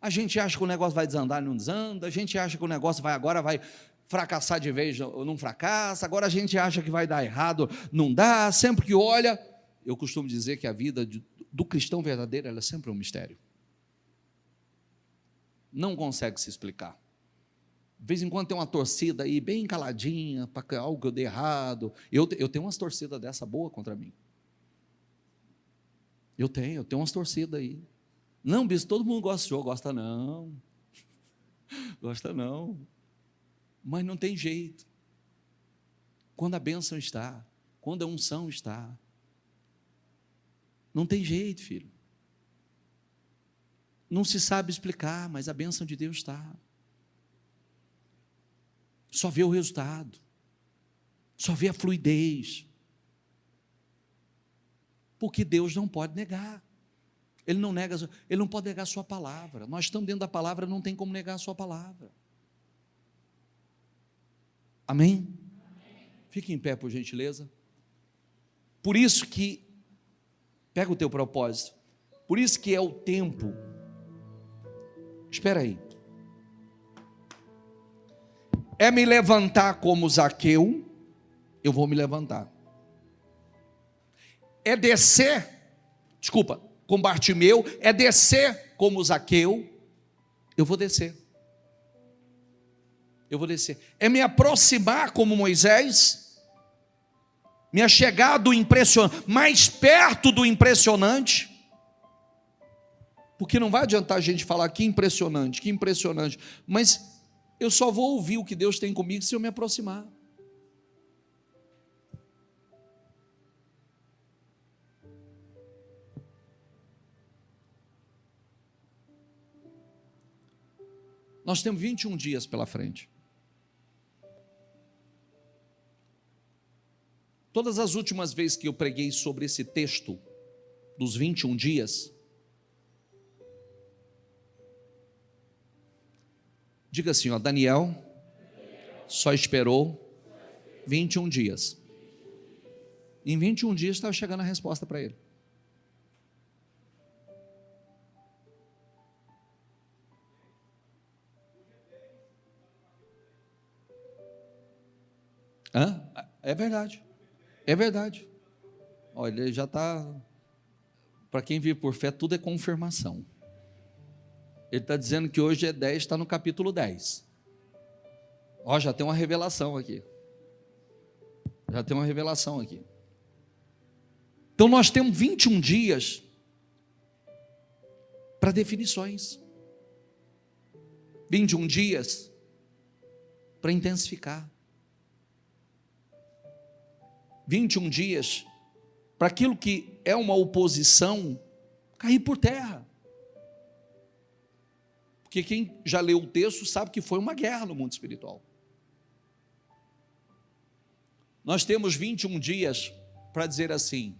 A gente acha que o negócio vai desandar, não desanda. A gente acha que o negócio agora vai fracassar de vez, não fracassa. Agora a gente acha que vai dar errado, não dá. Sempre que olha, eu costumo dizer que a vida do cristão verdadeiro, ela é sempre um mistério. Não consegue se explicar. De vez em quando tem uma torcida aí, bem caladinha, para algo que eu dei errado. Eu tenho umas torcidas dessa boa contra mim. Eu tenho umas torcidas aí. Não, bispo, todo mundo gosta de jogo. Gosta não. Gosta não. Mas não tem jeito. Quando a bênção está, quando a unção está, não tem jeito, filho. Não se sabe explicar, mas a bênção de Deus está. Só vê o resultado. Só vê a fluidez. Porque Deus não pode negar. Ele não pode negar a sua palavra. Nós estamos dentro da palavra, não tem como negar a sua palavra. Amém? Fique em pé, por gentileza. Por isso que, pega o teu propósito, por isso que é o tempo. Espera aí. É me levantar como Zaqueu, eu vou me levantar. É descer, com Bartimeu, é descer como Zaqueu, eu vou descer. Eu vou descer. É me aproximar como Moisés, me achegar do impressionante, mais perto do impressionante, porque não vai adiantar a gente falar que impressionante, mas eu só vou ouvir o que Deus tem comigo se eu me aproximar. Nós temos 21 dias pela frente. Todas as últimas vezes que eu preguei sobre esse texto, dos 21 dias, diga assim, ó, Daniel só esperou 21 dias. Em 21 dias estava chegando a resposta para ele. É verdade. É verdade. Olha, ele já está. Para quem vive por fé, tudo é confirmação. Ele está dizendo que hoje é 10, está no capítulo 10. Ó, já tem uma revelação aqui. Já tem uma revelação aqui. Então nós temos 21 dias para definições. 21 dias para intensificar. 21 dias para aquilo que é uma oposição cair por terra. Porque quem já leu o texto sabe que foi uma guerra no mundo espiritual. Nós temos 21 dias para dizer assim: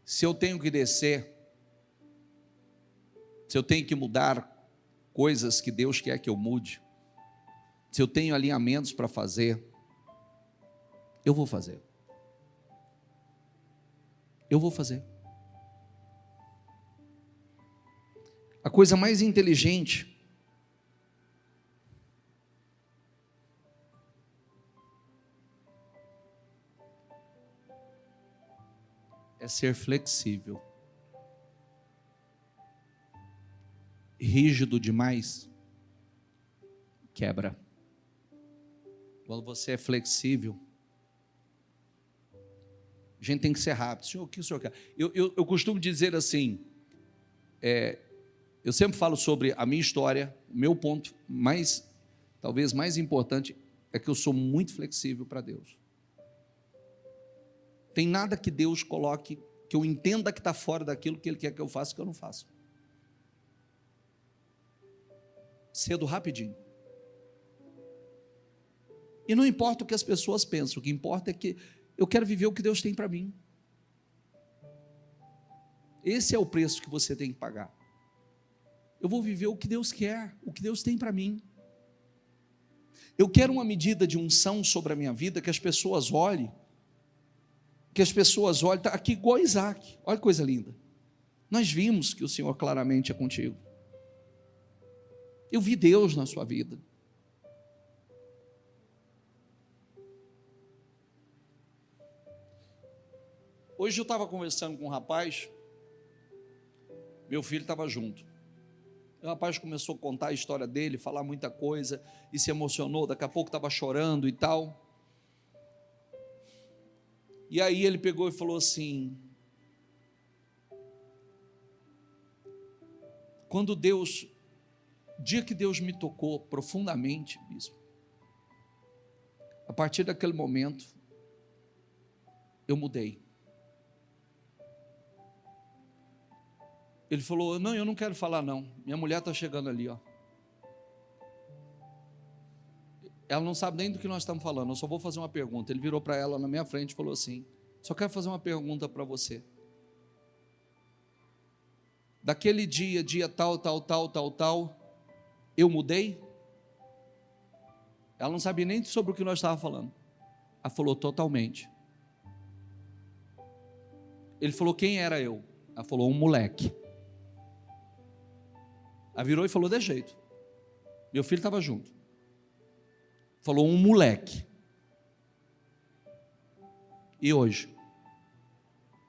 se eu tenho que descer, se eu tenho que mudar coisas que Deus quer que eu mude, se eu tenho alinhamentos para fazer, eu vou fazer. Eu vou fazer. A coisa mais inteligente é ser flexível. Rígido demais quebra. Quando você é flexível, a gente tem que ser rápido. Senhor, o que o senhor quer? Eu costumo dizer assim, Eu sempre falo sobre a minha história. O meu ponto talvez mais importante, é que eu sou muito flexível para Deus. Tem nada que Deus coloque, que eu entenda que está fora daquilo que Ele quer que eu faça, que eu não faço. Cedo, rapidinho. E não importa o que as pessoas pensam, o que importa é que eu quero viver o que Deus tem para mim. Esse é o preço que você tem que pagar. Eu vou viver o que Deus quer, o que Deus tem para mim. Eu quero uma medida de unção sobre a minha vida, que as pessoas olhem, está aqui igual Isaac. Olha que coisa linda. Nós vimos que o Senhor claramente é contigo. Eu vi Deus na sua vida. Hoje eu estava conversando com um rapaz, meu filho estava junto. O rapaz começou a contar a história dele, falar muita coisa, e se emocionou, daqui a pouco estava chorando e tal. E aí ele pegou e falou assim: dia que Deus me tocou profundamente, bispo, a partir daquele momento, eu mudei. Ele falou: não, eu não quero falar não, minha mulher está chegando ali, ó. Ela não sabe nem do que nós estamos falando, eu só vou fazer uma pergunta. Ele virou para ela na minha frente e falou assim: só quero fazer uma pergunta para você. Daquele dia tal, eu mudei? Ela não sabia nem sobre o que nós estávamos falando. Ela falou: totalmente. Ele falou: quem era eu? Ela falou: um moleque. Ela virou e falou de jeito. Meu filho estava junto. Falou: um moleque. E hoje,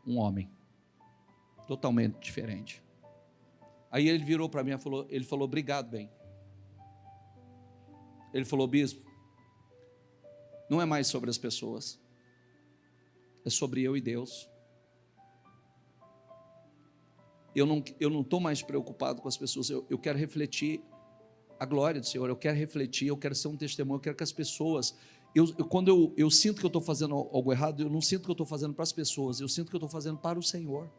um homem, totalmente diferente. Aí ele virou para mim e ele falou: obrigado, bem. Ele falou: bispo, não é mais sobre as pessoas, é sobre eu e Deus. Eu não estou mais preocupado com as pessoas, eu quero refletir a glória do Senhor, eu quero refletir, eu quero ser um testemunho, eu quero que as pessoas, quando eu sinto que eu estou fazendo algo errado, eu não sinto que eu estou fazendo para as pessoas, eu sinto que eu estou fazendo para o Senhor.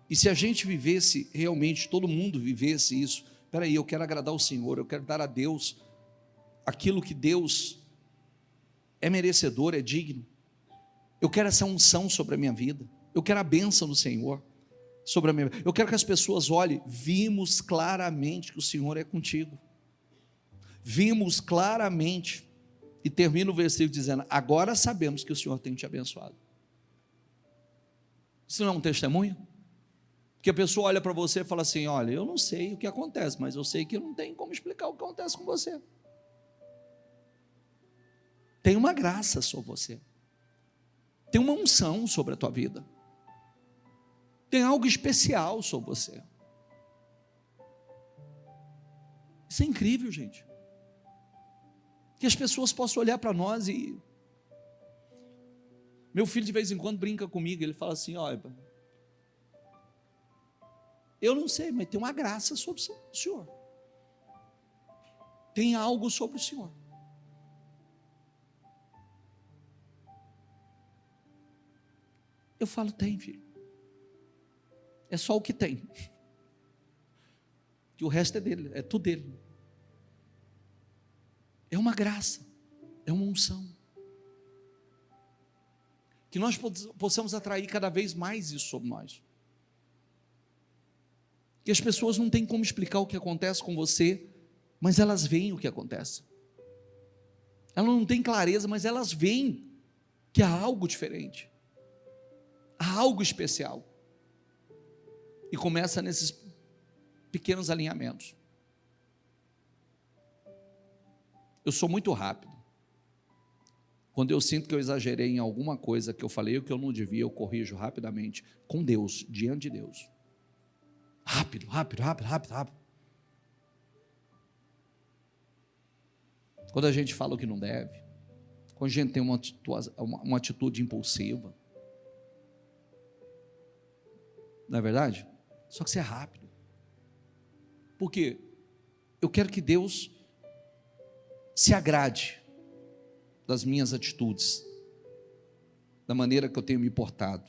E se a gente vivesse realmente, todo mundo vivesse isso, espera aí, eu quero agradar o Senhor, eu quero dar a Deus aquilo que Deus é merecedor, é digno, eu quero essa unção sobre a minha vida, eu quero a bênção do Senhor sobre a minha vida, eu quero que as pessoas olhem: vimos claramente que o Senhor é contigo, vimos claramente, e termina o versículo dizendo: agora sabemos que o Senhor tem te abençoado. Isso não é um testemunho? Porque a pessoa olha para você e fala assim: olha, eu não sei o que acontece, mas eu sei que não tem como explicar o que acontece com você. Tem uma graça sobre você, tem uma unção sobre a tua vida, tem algo especial sobre você. Isso é incrível, gente. Que as pessoas possam olhar para nós e... Meu filho de vez em quando brinca comigo, ele fala assim: olha, eu não sei, mas tem uma graça sobre o Senhor, tem algo sobre o Senhor. Eu falo: tem, filho, é só o que tem, que o resto é dele, é tudo dele. É uma graça, é uma unção, que nós possamos atrair cada vez mais isso sobre nós, que as pessoas não têm como explicar o que acontece com você, mas elas veem o que acontece, elas não têm clareza, mas elas veem que há algo diferente, há algo especial, e começa nesses pequenos alinhamentos. Eu sou muito rápido, quando eu sinto que eu exagerei em alguma coisa, que eu falei o que eu não devia, eu corrijo rapidamente, com Deus, diante de Deus, rápido. Quando a gente fala o que não deve, quando a gente tem uma atitude impulsiva, não é verdade? Só que você é rápido. Por quê? Eu quero que Deus se agrade das minhas atitudes, da maneira que eu tenho me portado.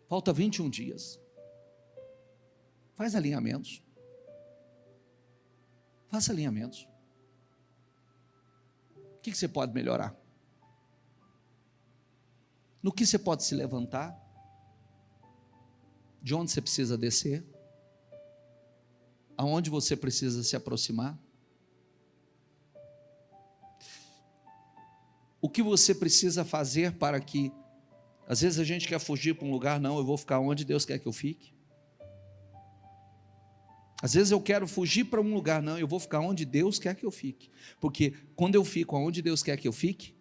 Falta 21 dias. Faz alinhamentos. Faça alinhamentos. O que você pode melhorar? No que você pode se levantar? De onde você precisa descer? Aonde você precisa se aproximar? O que você precisa fazer para que, às vezes a gente quer fugir para um lugar, não, eu vou ficar onde Deus quer que eu fique. Às vezes eu quero fugir para um lugar, não, eu vou ficar onde Deus quer que eu fique. Porque quando eu fico onde Deus quer que eu fique,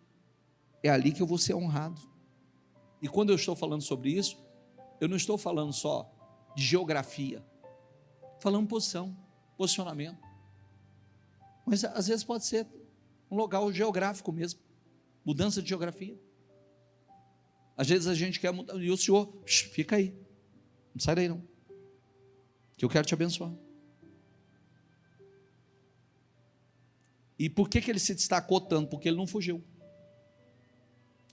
é ali que eu vou ser honrado. E quando eu estou falando sobre isso, eu não estou falando só de geografia, falando posicionamento. Mas às vezes pode ser um local geográfico mesmo, mudança de geografia. Às vezes a gente quer mudar, e o Senhor, fica aí, não sai daí não, que eu quero te abençoar. E por que ele se destacou tanto? Porque ele não fugiu.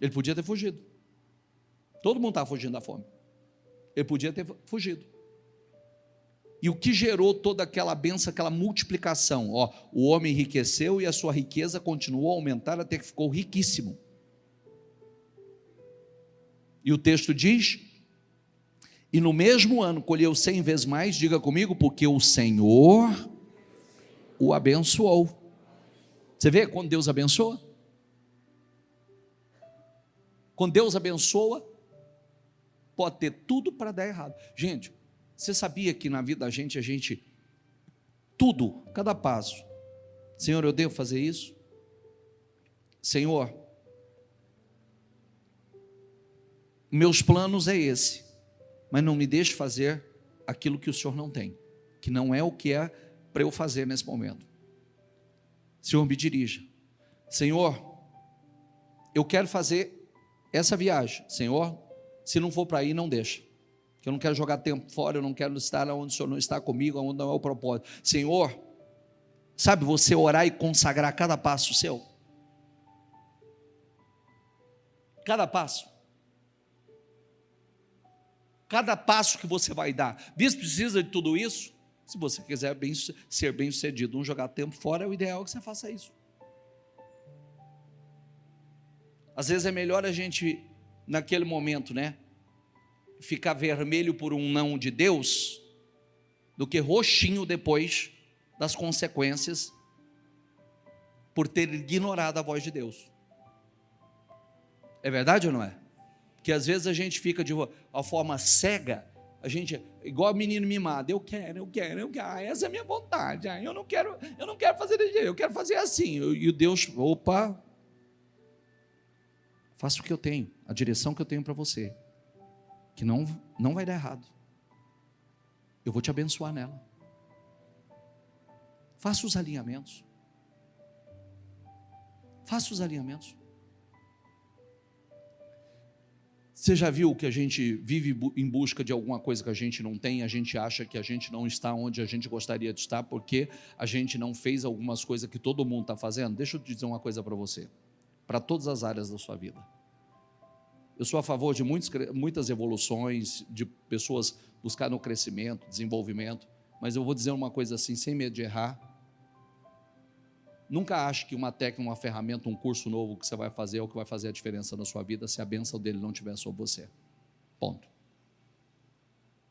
Ele podia ter fugido. Todo mundo estava fugindo da fome. Ele podia ter fugido. E o que gerou toda aquela bênção, aquela multiplicação? O homem enriqueceu e a sua riqueza continuou a aumentar até que ficou riquíssimo. E o texto diz: e no mesmo ano colheu 100 vezes mais, diga comigo, porque o Senhor o abençoou. Você vê quando Deus abençoa? Quando Deus abençoa, pode ter tudo para dar errado. Gente, você sabia que na vida da gente, tudo, cada passo, Senhor, eu devo fazer isso? Senhor, meus planos é esse, mas não me deixe fazer aquilo que o Senhor não tem, que não é o que é para eu fazer nesse momento. Senhor, me dirija. Senhor, eu quero fazer essa viagem. Senhor, se não for para ir, não deixa, que eu não quero jogar tempo fora, eu não quero estar onde o Senhor não está comigo, onde não é o propósito. Senhor, sabe você orar e consagrar cada passo seu? Cada passo. Cada passo que você vai dar. Bispo, precisa de tudo isso? Se você quiser ser bem sucedido, não jogar tempo fora, é o ideal que você faça isso. Às vezes é melhor a gente, naquele momento, ficar vermelho por um não de Deus, do que roxinho depois das consequências, por ter ignorado a voz de Deus. É verdade ou não é? Porque às vezes a gente fica de uma forma cega, a gente, igual menino mimado, eu quero, essa é a minha vontade, eu não quero fazer desse jeito, eu quero fazer assim, e o Deus, opa, faça o que eu tenho, a direção que eu tenho para você, que não vai dar errado, eu vou te abençoar nela, faça os alinhamentos, Você já viu que a gente vive em busca de alguma coisa que a gente não tem, a gente acha que a gente não está onde a gente gostaria de estar, porque a gente não fez algumas coisas que todo mundo está fazendo? Deixa eu te dizer uma coisa para você, para todas as áreas da sua vida. Eu sou a favor de muitas evoluções, de pessoas buscarem o crescimento, desenvolvimento, mas eu vou dizer uma coisa assim, sem medo de errar. Nunca ache que uma técnica, uma ferramenta, um curso novo que você vai fazer é o que vai fazer a diferença na sua vida, se a bênção dele não estiver sobre você. Ponto.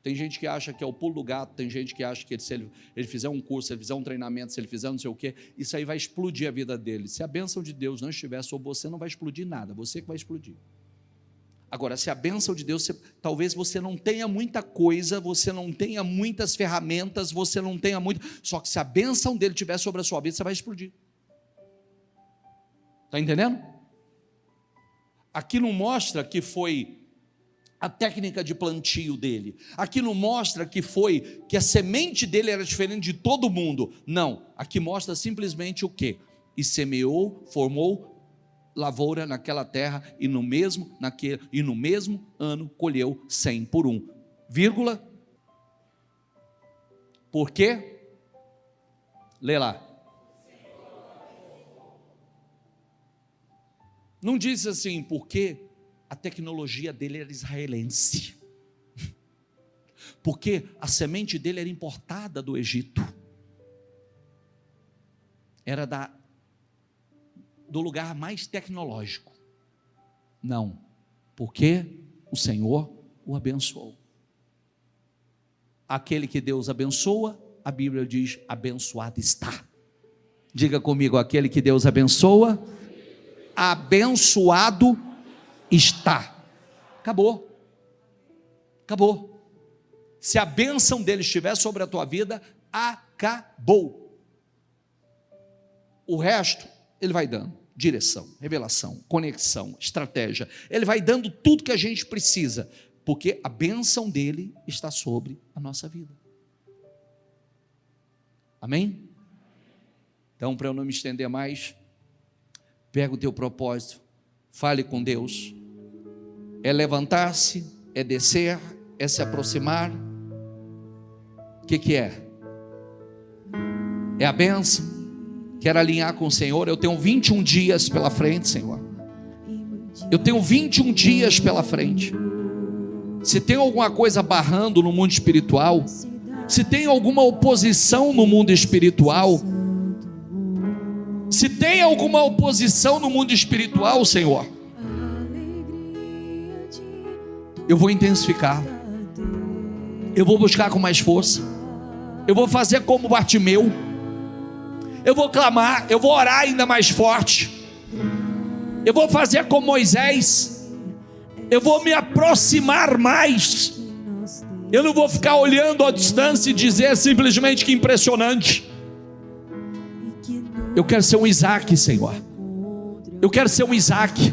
Tem gente que acha que é o pulo do gato, tem gente que acha que se ele fizer um curso, se ele fizer um treinamento, se ele fizer não sei o quê, isso aí vai explodir a vida dele. Se a bênção de Deus não estiver sobre você, não vai explodir nada, você que vai explodir. Agora, se a bênção de Deus, talvez você não tenha muita coisa, você não tenha muitas ferramentas, você não tenha muito, só que se a bênção dele estiver sobre a sua vida, você vai explodir. Está entendendo? Aqui não mostra que foi a técnica de plantio dele. Aqui não mostra que a semente dele era diferente de todo mundo. Não. Aqui mostra simplesmente o quê? E semeou, formou lavoura naquela terra e no mesmo ano colheu 100 por 1, vírgula. Por quê? Lê lá. Não diz assim, porque a tecnologia dele era israelense, porque a semente dele era importada do Egito, era do lugar mais tecnológico. Não, porque o Senhor o abençoou. Aquele que Deus abençoa, a Bíblia diz, abençoado está. Diga comigo, aquele que Deus abençoa, abençoado está. Acabou. Se a bênção dele estiver sobre a tua vida, acabou. O resto, ele vai dando direção, revelação, conexão, estratégia. Ele vai dando tudo que a gente precisa, porque a bênção dele está sobre a nossa vida. Amém? Então, para eu não me estender mais, pega o teu propósito, fale com Deus. É levantar-se, é descer, é se aproximar. O que é? É a bênção. Quero alinhar com o Senhor. Eu tenho 21 dias pela frente, Senhor. Eu tenho 21 dias pela frente. Se tem alguma coisa barrando no mundo espiritual, se tem alguma oposição no mundo espiritual, se tem alguma oposição no mundo espiritual, Senhor, eu vou intensificar, eu vou buscar com mais força, eu vou fazer como Bartimeu, eu vou clamar, eu vou orar ainda mais forte, eu vou fazer como Moisés, eu vou me aproximar mais, eu não vou ficar olhando à distância e dizer simplesmente que impressionante. Eu quero ser um Isaac, Senhor. Eu quero ser um Isaac.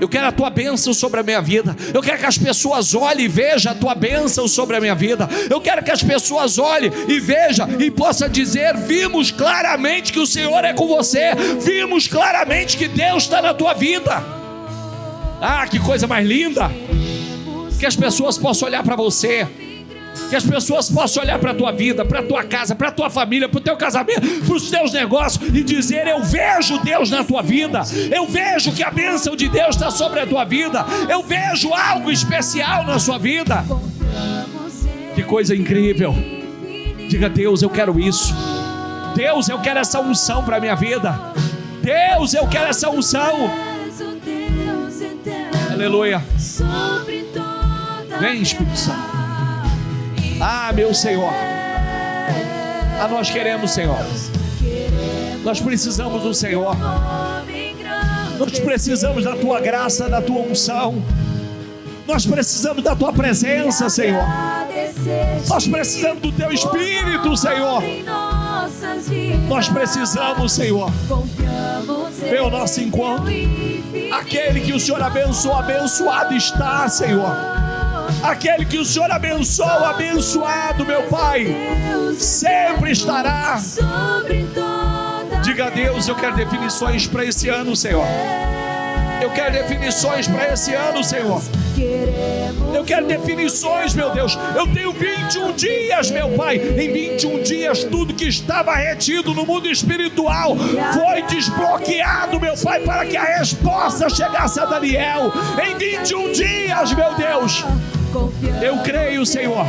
Eu quero a tua bênção sobre a minha vida. Eu quero que as pessoas olhem e vejam a tua bênção sobre a minha vida. Eu quero que as pessoas olhem e vejam e possam dizer: vimos claramente que o Senhor é com você. Vimos claramente que Deus está na tua vida. Ah, que coisa mais linda. Que as pessoas possam olhar para você, que as pessoas possam olhar para a tua vida, para a tua casa, para a tua família, para o teu casamento, para os teus negócios e dizer: eu vejo Deus na tua vida, eu vejo que a bênção de Deus está sobre a tua vida, eu vejo algo especial na sua vida. Que coisa incrível. Diga: Deus, eu quero isso. Deus, eu quero essa unção para a minha vida. Deus, eu quero essa unção. Aleluia. Vem, Espírito Santo. Ah, meu Senhor. Ah, nós queremos, Senhor. Nós precisamos do Senhor. Nós precisamos da tua graça, da tua unção. Nós precisamos da tua presença, Senhor. Nós precisamos do teu Espírito, Senhor. Nós precisamos, Senhor. Vem ao nosso encontro. Aquele que o Senhor abençoou, abençoado está, Senhor. Aquele que o Senhor abençoou, abençoado, meu Pai, sempre estará. Diga: a Deus, eu quero definições para esse ano, Senhor. Eu quero definições para esse ano, Senhor. Eu quero definições, meu Deus. Eu tenho 21 dias, meu Pai. Em 21 dias, tudo que estava retido no mundo espiritual foi desbloqueado, meu Pai, para que a resposta chegasse a Daniel. Em 21 dias, meu Deus. Eu creio, Senhor.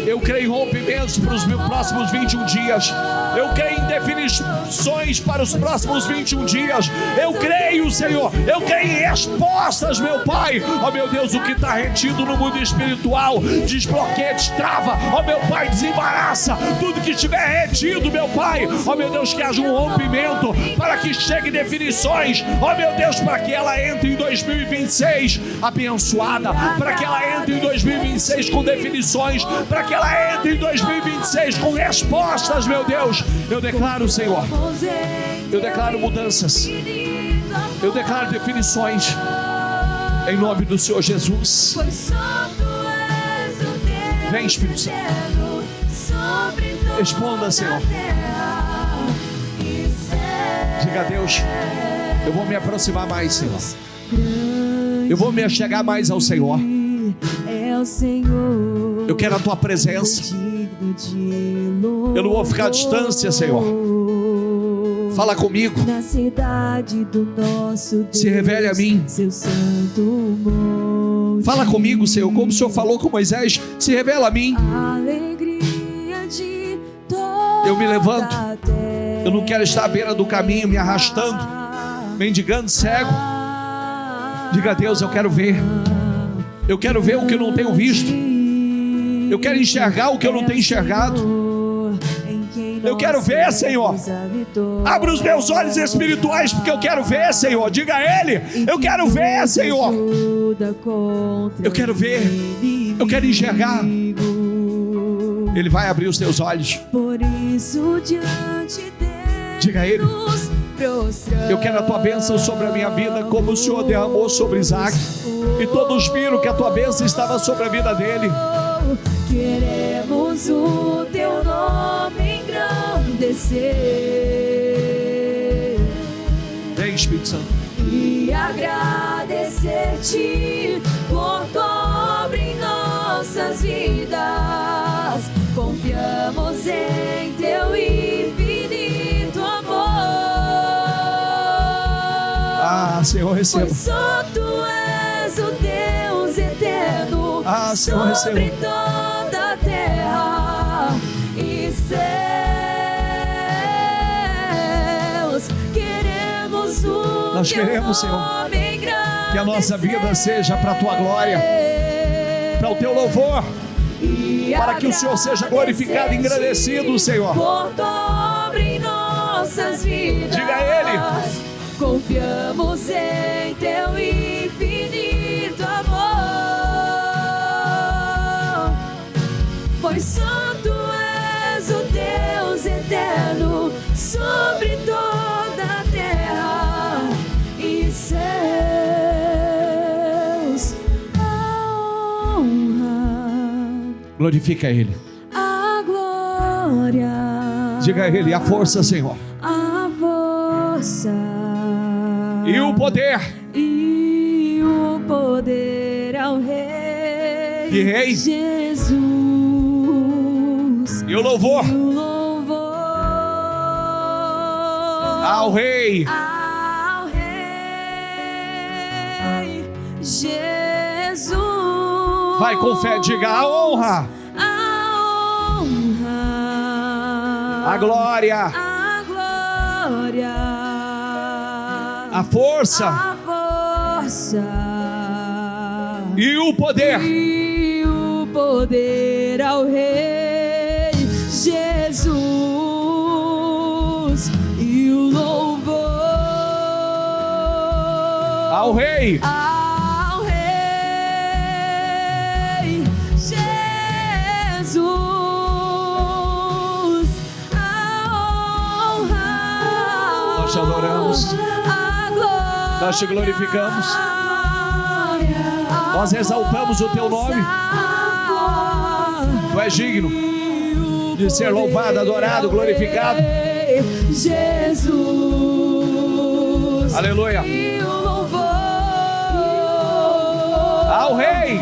Eu creio em rompimentos para os próximos 21 dias. Eu creio em definições para os próximos 21 dias. Eu creio, Senhor. Eu creio em respostas, meu Pai. Ó, meu Deus, o que está retido no mundo espiritual, desbloqueia, destrava. Ó, meu Pai, desembaraça tudo que estiver retido, meu Pai. Ó, meu Deus, que haja um rompimento para que chegue definições. Ó, meu Deus, para que ela entre em 2026 abençoada, para que ela entre em 2026 com definições, para que ela entre em 2026 com respostas, meu Deus. Eu declaro, Senhor, eu declaro mudanças, eu declaro definições, em nome do Senhor Jesus. Vem, Espírito Santo. Responda, Senhor. Diga: a Deus, Eu vou me aproximar mais, Senhor. Eu vou me achegar mais ao Senhor. Eu quero a tua presença. Eu não vou ficar à distância, Senhor. Fala comigo. Na cidade do nosso Deus, se revele a mim. Seu santo monte. Fala comigo, Senhor, como o Senhor falou com Moisés. Se revela a mim. A alegria de toda eu me levanto. a terra. Eu não quero estar à beira do caminho me arrastando, mendigando cego. Diga a Deus, eu quero ver. Eu quero ver o que eu não tenho visto. Eu quero enxergar o que eu não tenho enxergado. Eu quero ver, Senhor. Abra os meus olhos espirituais, porque eu quero ver, Senhor. Diga a Ele, eu quero ver, Senhor. Eu quero ver. Eu quero enxergar. Ele vai abrir os teus olhos. Por isso diante dele, diga a Ele, eu quero a tua bênção sobre a minha vida, como o Senhor derramou sobre Isaac. E todos viram que a tua bênção estava sobre a vida dele. Queremos o teu nome engrandecer. Vem, Espírito Santo. E agradecer-te por tua obra em nossas vidas. Confiamos em teu infinito amor. Ah, Senhor, receba. Pois só tu és o Deus eterno. Ah, Senhor, receba. Sobre toda a terra e céus. Queremos o Nós queremos, Senhor, que a nossa vida seja para a tua glória, para o teu louvor, para que o Senhor seja glorificado e engrandecido, Senhor. Por tua obra em nossas vidas. Diga a Ele. Confiamos em teu infinito amor. Pois santo és o Deus eterno sobre toda a terra e céus. A honra, glorifica Ele. a glória. Diga a Ele, a força, Senhor. A força e o poder ao Rei e Rei Jesus e o louvor ao Rei Jesus. Vai com fé, diga a honra, a glória, a força e o poder ao Rei Jesus e o louvor ao Rei Jesus. A honra, nós te adoramos, nós te glorificamos, nós exaltamos o teu nome. Tu és digno de ser louvado, adorado, glorificado. Jesus, aleluia. E o louvor ao Rei,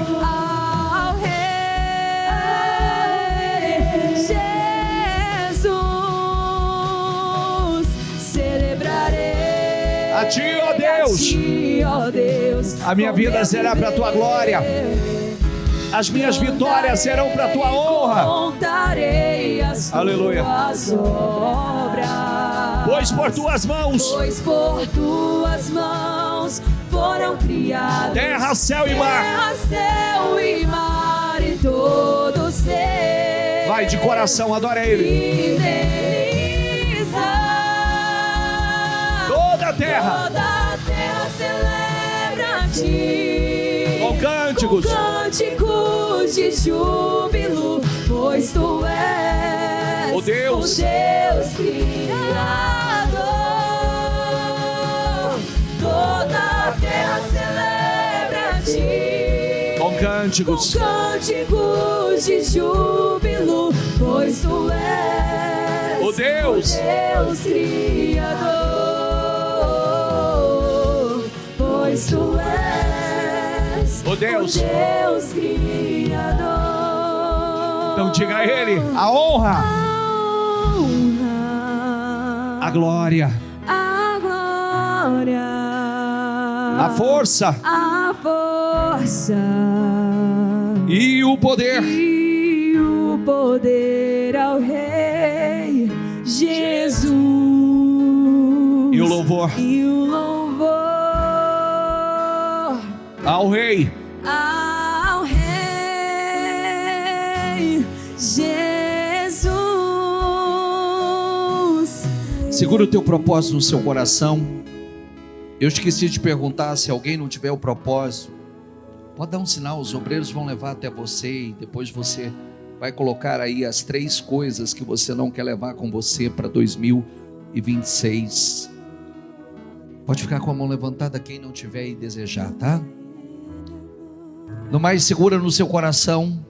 Jesus. Celebrarei a ti, ó Deus, a minha vida será para a tua glória, as minhas vitórias serão para a tua honra. Contarei as aleluia. Tuas obras, pois por tuas mãos foram criadas terra, céu e mar, e todo ser. Vai de coração, adora Ele. Toda a terra celebra-te com cânticos de júbilo, pois tu és o Deus Criador. Toda a terra celebra-te com cânticos de júbilo, pois tu és o Deus Criador. pois tu és Oh Deus. o Deus Criador. Então diga a Ele: a honra, A honra, a glória, a glória, a força a força e o poder e o poder ao Rei Jesus e o louvor e o louvor ao Rei ao Rei Jesus. Segura o teu propósito no seu coração. Eu esqueci de perguntar, se alguém não tiver o propósito, pode dar um sinal, os obreiros vão levar até você e depois você vai colocar aí as 3 coisas que você não quer levar com você para 2026. Pode ficar com a mão levantada quem não tiver e desejar, tá? No mais, segura no seu coração.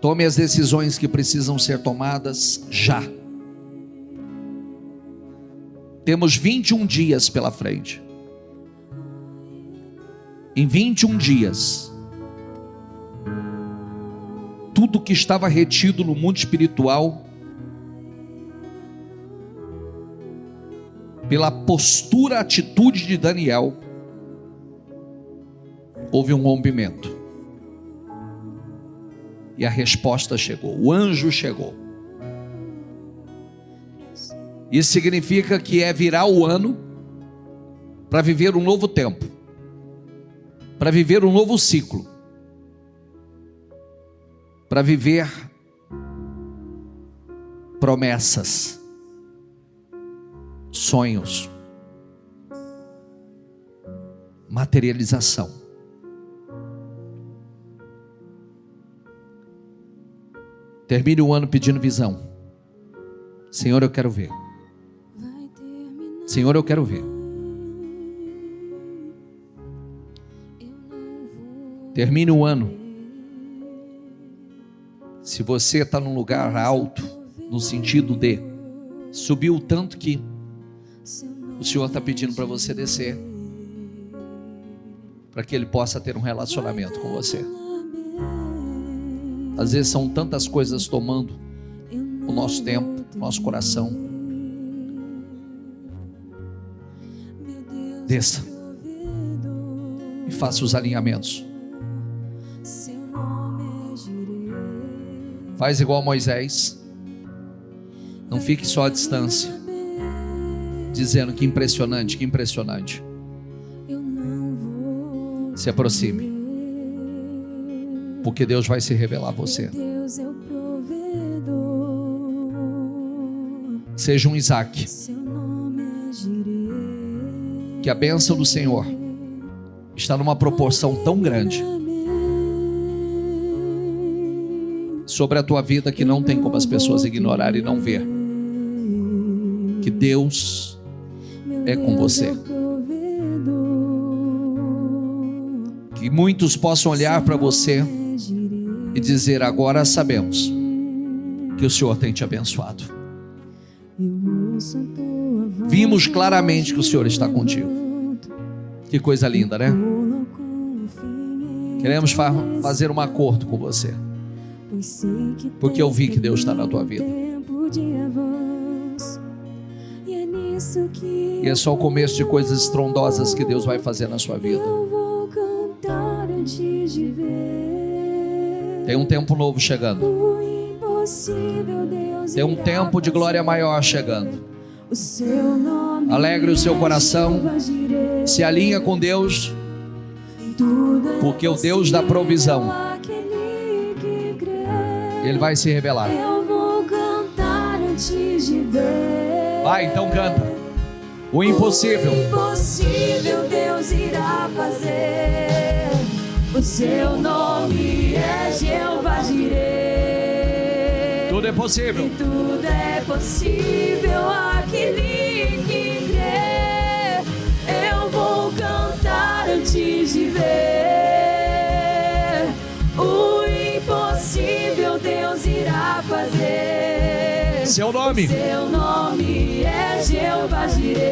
Tome as decisões que precisam ser tomadas já. Temos 21 dias pela frente. Em 21 dias, tudo que estava retido no mundo espiritual, pela postura, atitude de Daniel, houve um rompimento. E a resposta chegou, o anjo chegou. Isso significa que é virar o ano para viver um novo tempo, para viver um novo ciclo, para viver promessas, sonhos, materialização. Termine o ano pedindo visão. Senhor, eu quero ver. Senhor, eu quero ver. Termine o ano. Se você está num lugar alto, no sentido de subiu o tanto que o Senhor está pedindo para você descer, para que Ele possa ter um relacionamento com você. Às vezes são tantas coisas tomando o nosso tempo, nosso coração. Desça e faça os alinhamentos. Faz igual Moisés. Não fique só à distância, dizendo que impressionante, que impressionante. Se aproxime, porque Deus vai se revelar a você. Seja um Isaac. Que a bênção do Senhor está numa proporção tão grande sobre a tua vida que não tem como as pessoas ignorarem e não ver que Deus é com você. Que muitos possam olhar para você e dizer: agora sabemos que o Senhor tem te abençoado. Vimos claramente que o Senhor está contigo. Que coisa linda, né? Queremos fazer um acordo com você, porque eu vi que Deus está na tua vida. E é só o começo de coisas estrondosas que Deus vai fazer na sua vida. Tem um tempo novo chegando. Tem um tempo de glória maior chegando. Alegre o seu coração. Se alinha com Deus, porque o Deus da provisão, Ele vai se revelar. Vai, então canta. O impossível Deus irá fazer. O seu nome é Jeová Jireh. Tudo é possível. E tudo é possível àquele que crê. Eu vou cantar antes de ver. O impossível Deus irá fazer. Seu nome. Seu nome é Jeová Jireh.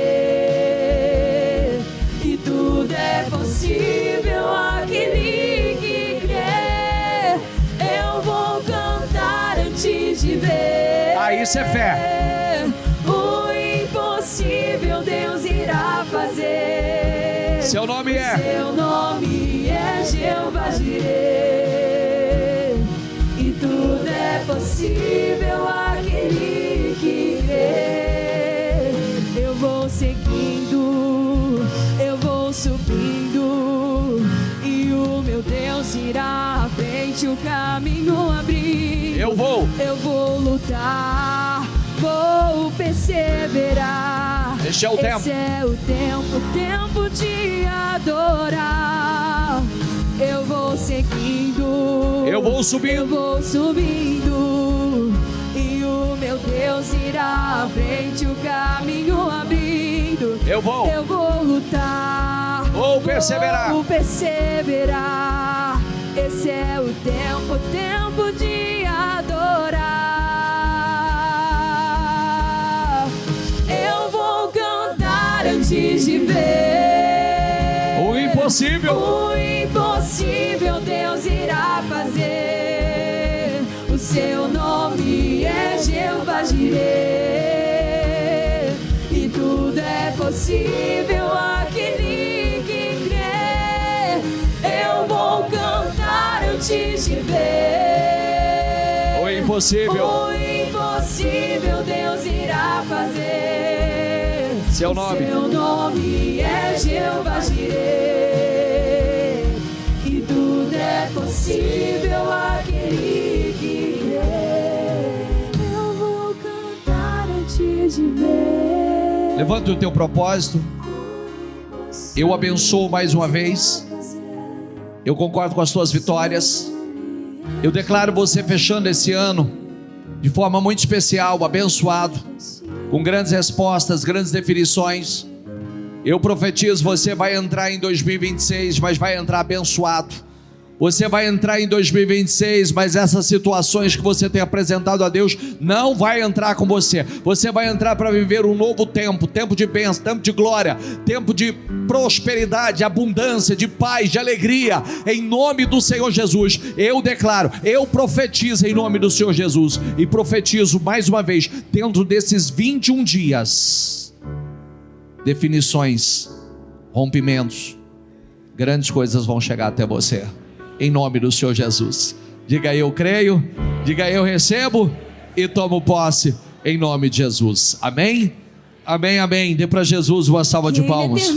E tudo é possível àquele que crê. Eu vou cantar antes de ver. Isso é fé. O impossível Deus irá fazer. Seu nome é. Seu nome é Jeová Jireh. E tudo é possível àquele que crê. Eu vou seguindo, eu vou subindo, e o meu Deus irá à frente, o caminho abrir. Eu vou lutar, vou perseverar. Este é o tempo. Esse é o tempo de adorar. Eu vou seguindo, eu vou subindo, e o meu Deus irá à frente, o caminho abrindo. Eu vou lutar, vou perseverar. Esse é o tempo de adorar. Eu vou cantar antes de ver. O impossível Deus irá fazer. O seu nome é Jeová Jireh. E tudo é possível àquele que crê. Eu vou cantar antes de ver. O impossível Deus irá fazer. Seu nome é Jeová Jireh. E tudo é possível àquele que crê. Eu vou cantar antes de ver. Levanta o teu propósito. Eu abençoo mais uma vez. Eu concordo com as tuas vitórias. Eu declaro você fechando esse ano de forma muito especial, abençoado, com grandes respostas, grandes definições. Eu profetizo, você vai entrar em 2026, mas vai entrar abençoado. Você vai entrar em 2026, mas essas situações que você tem apresentado a Deus não vai entrar com você. Você vai entrar para viver um novo tempo, tempo de bênção, tempo de glória, tempo de prosperidade, abundância, de paz, de alegria, em nome do Senhor Jesus. Eu declaro, eu profetizo em nome do Senhor Jesus, e profetizo mais uma vez, dentro desses 21 dias, definições, rompimentos, grandes coisas vão chegar até você. Em nome do Senhor Jesus. Diga eu creio, diga eu recebo e tomo posse em nome de Jesus. Amém? Amém, amém. Dê para Jesus uma salva de palmas.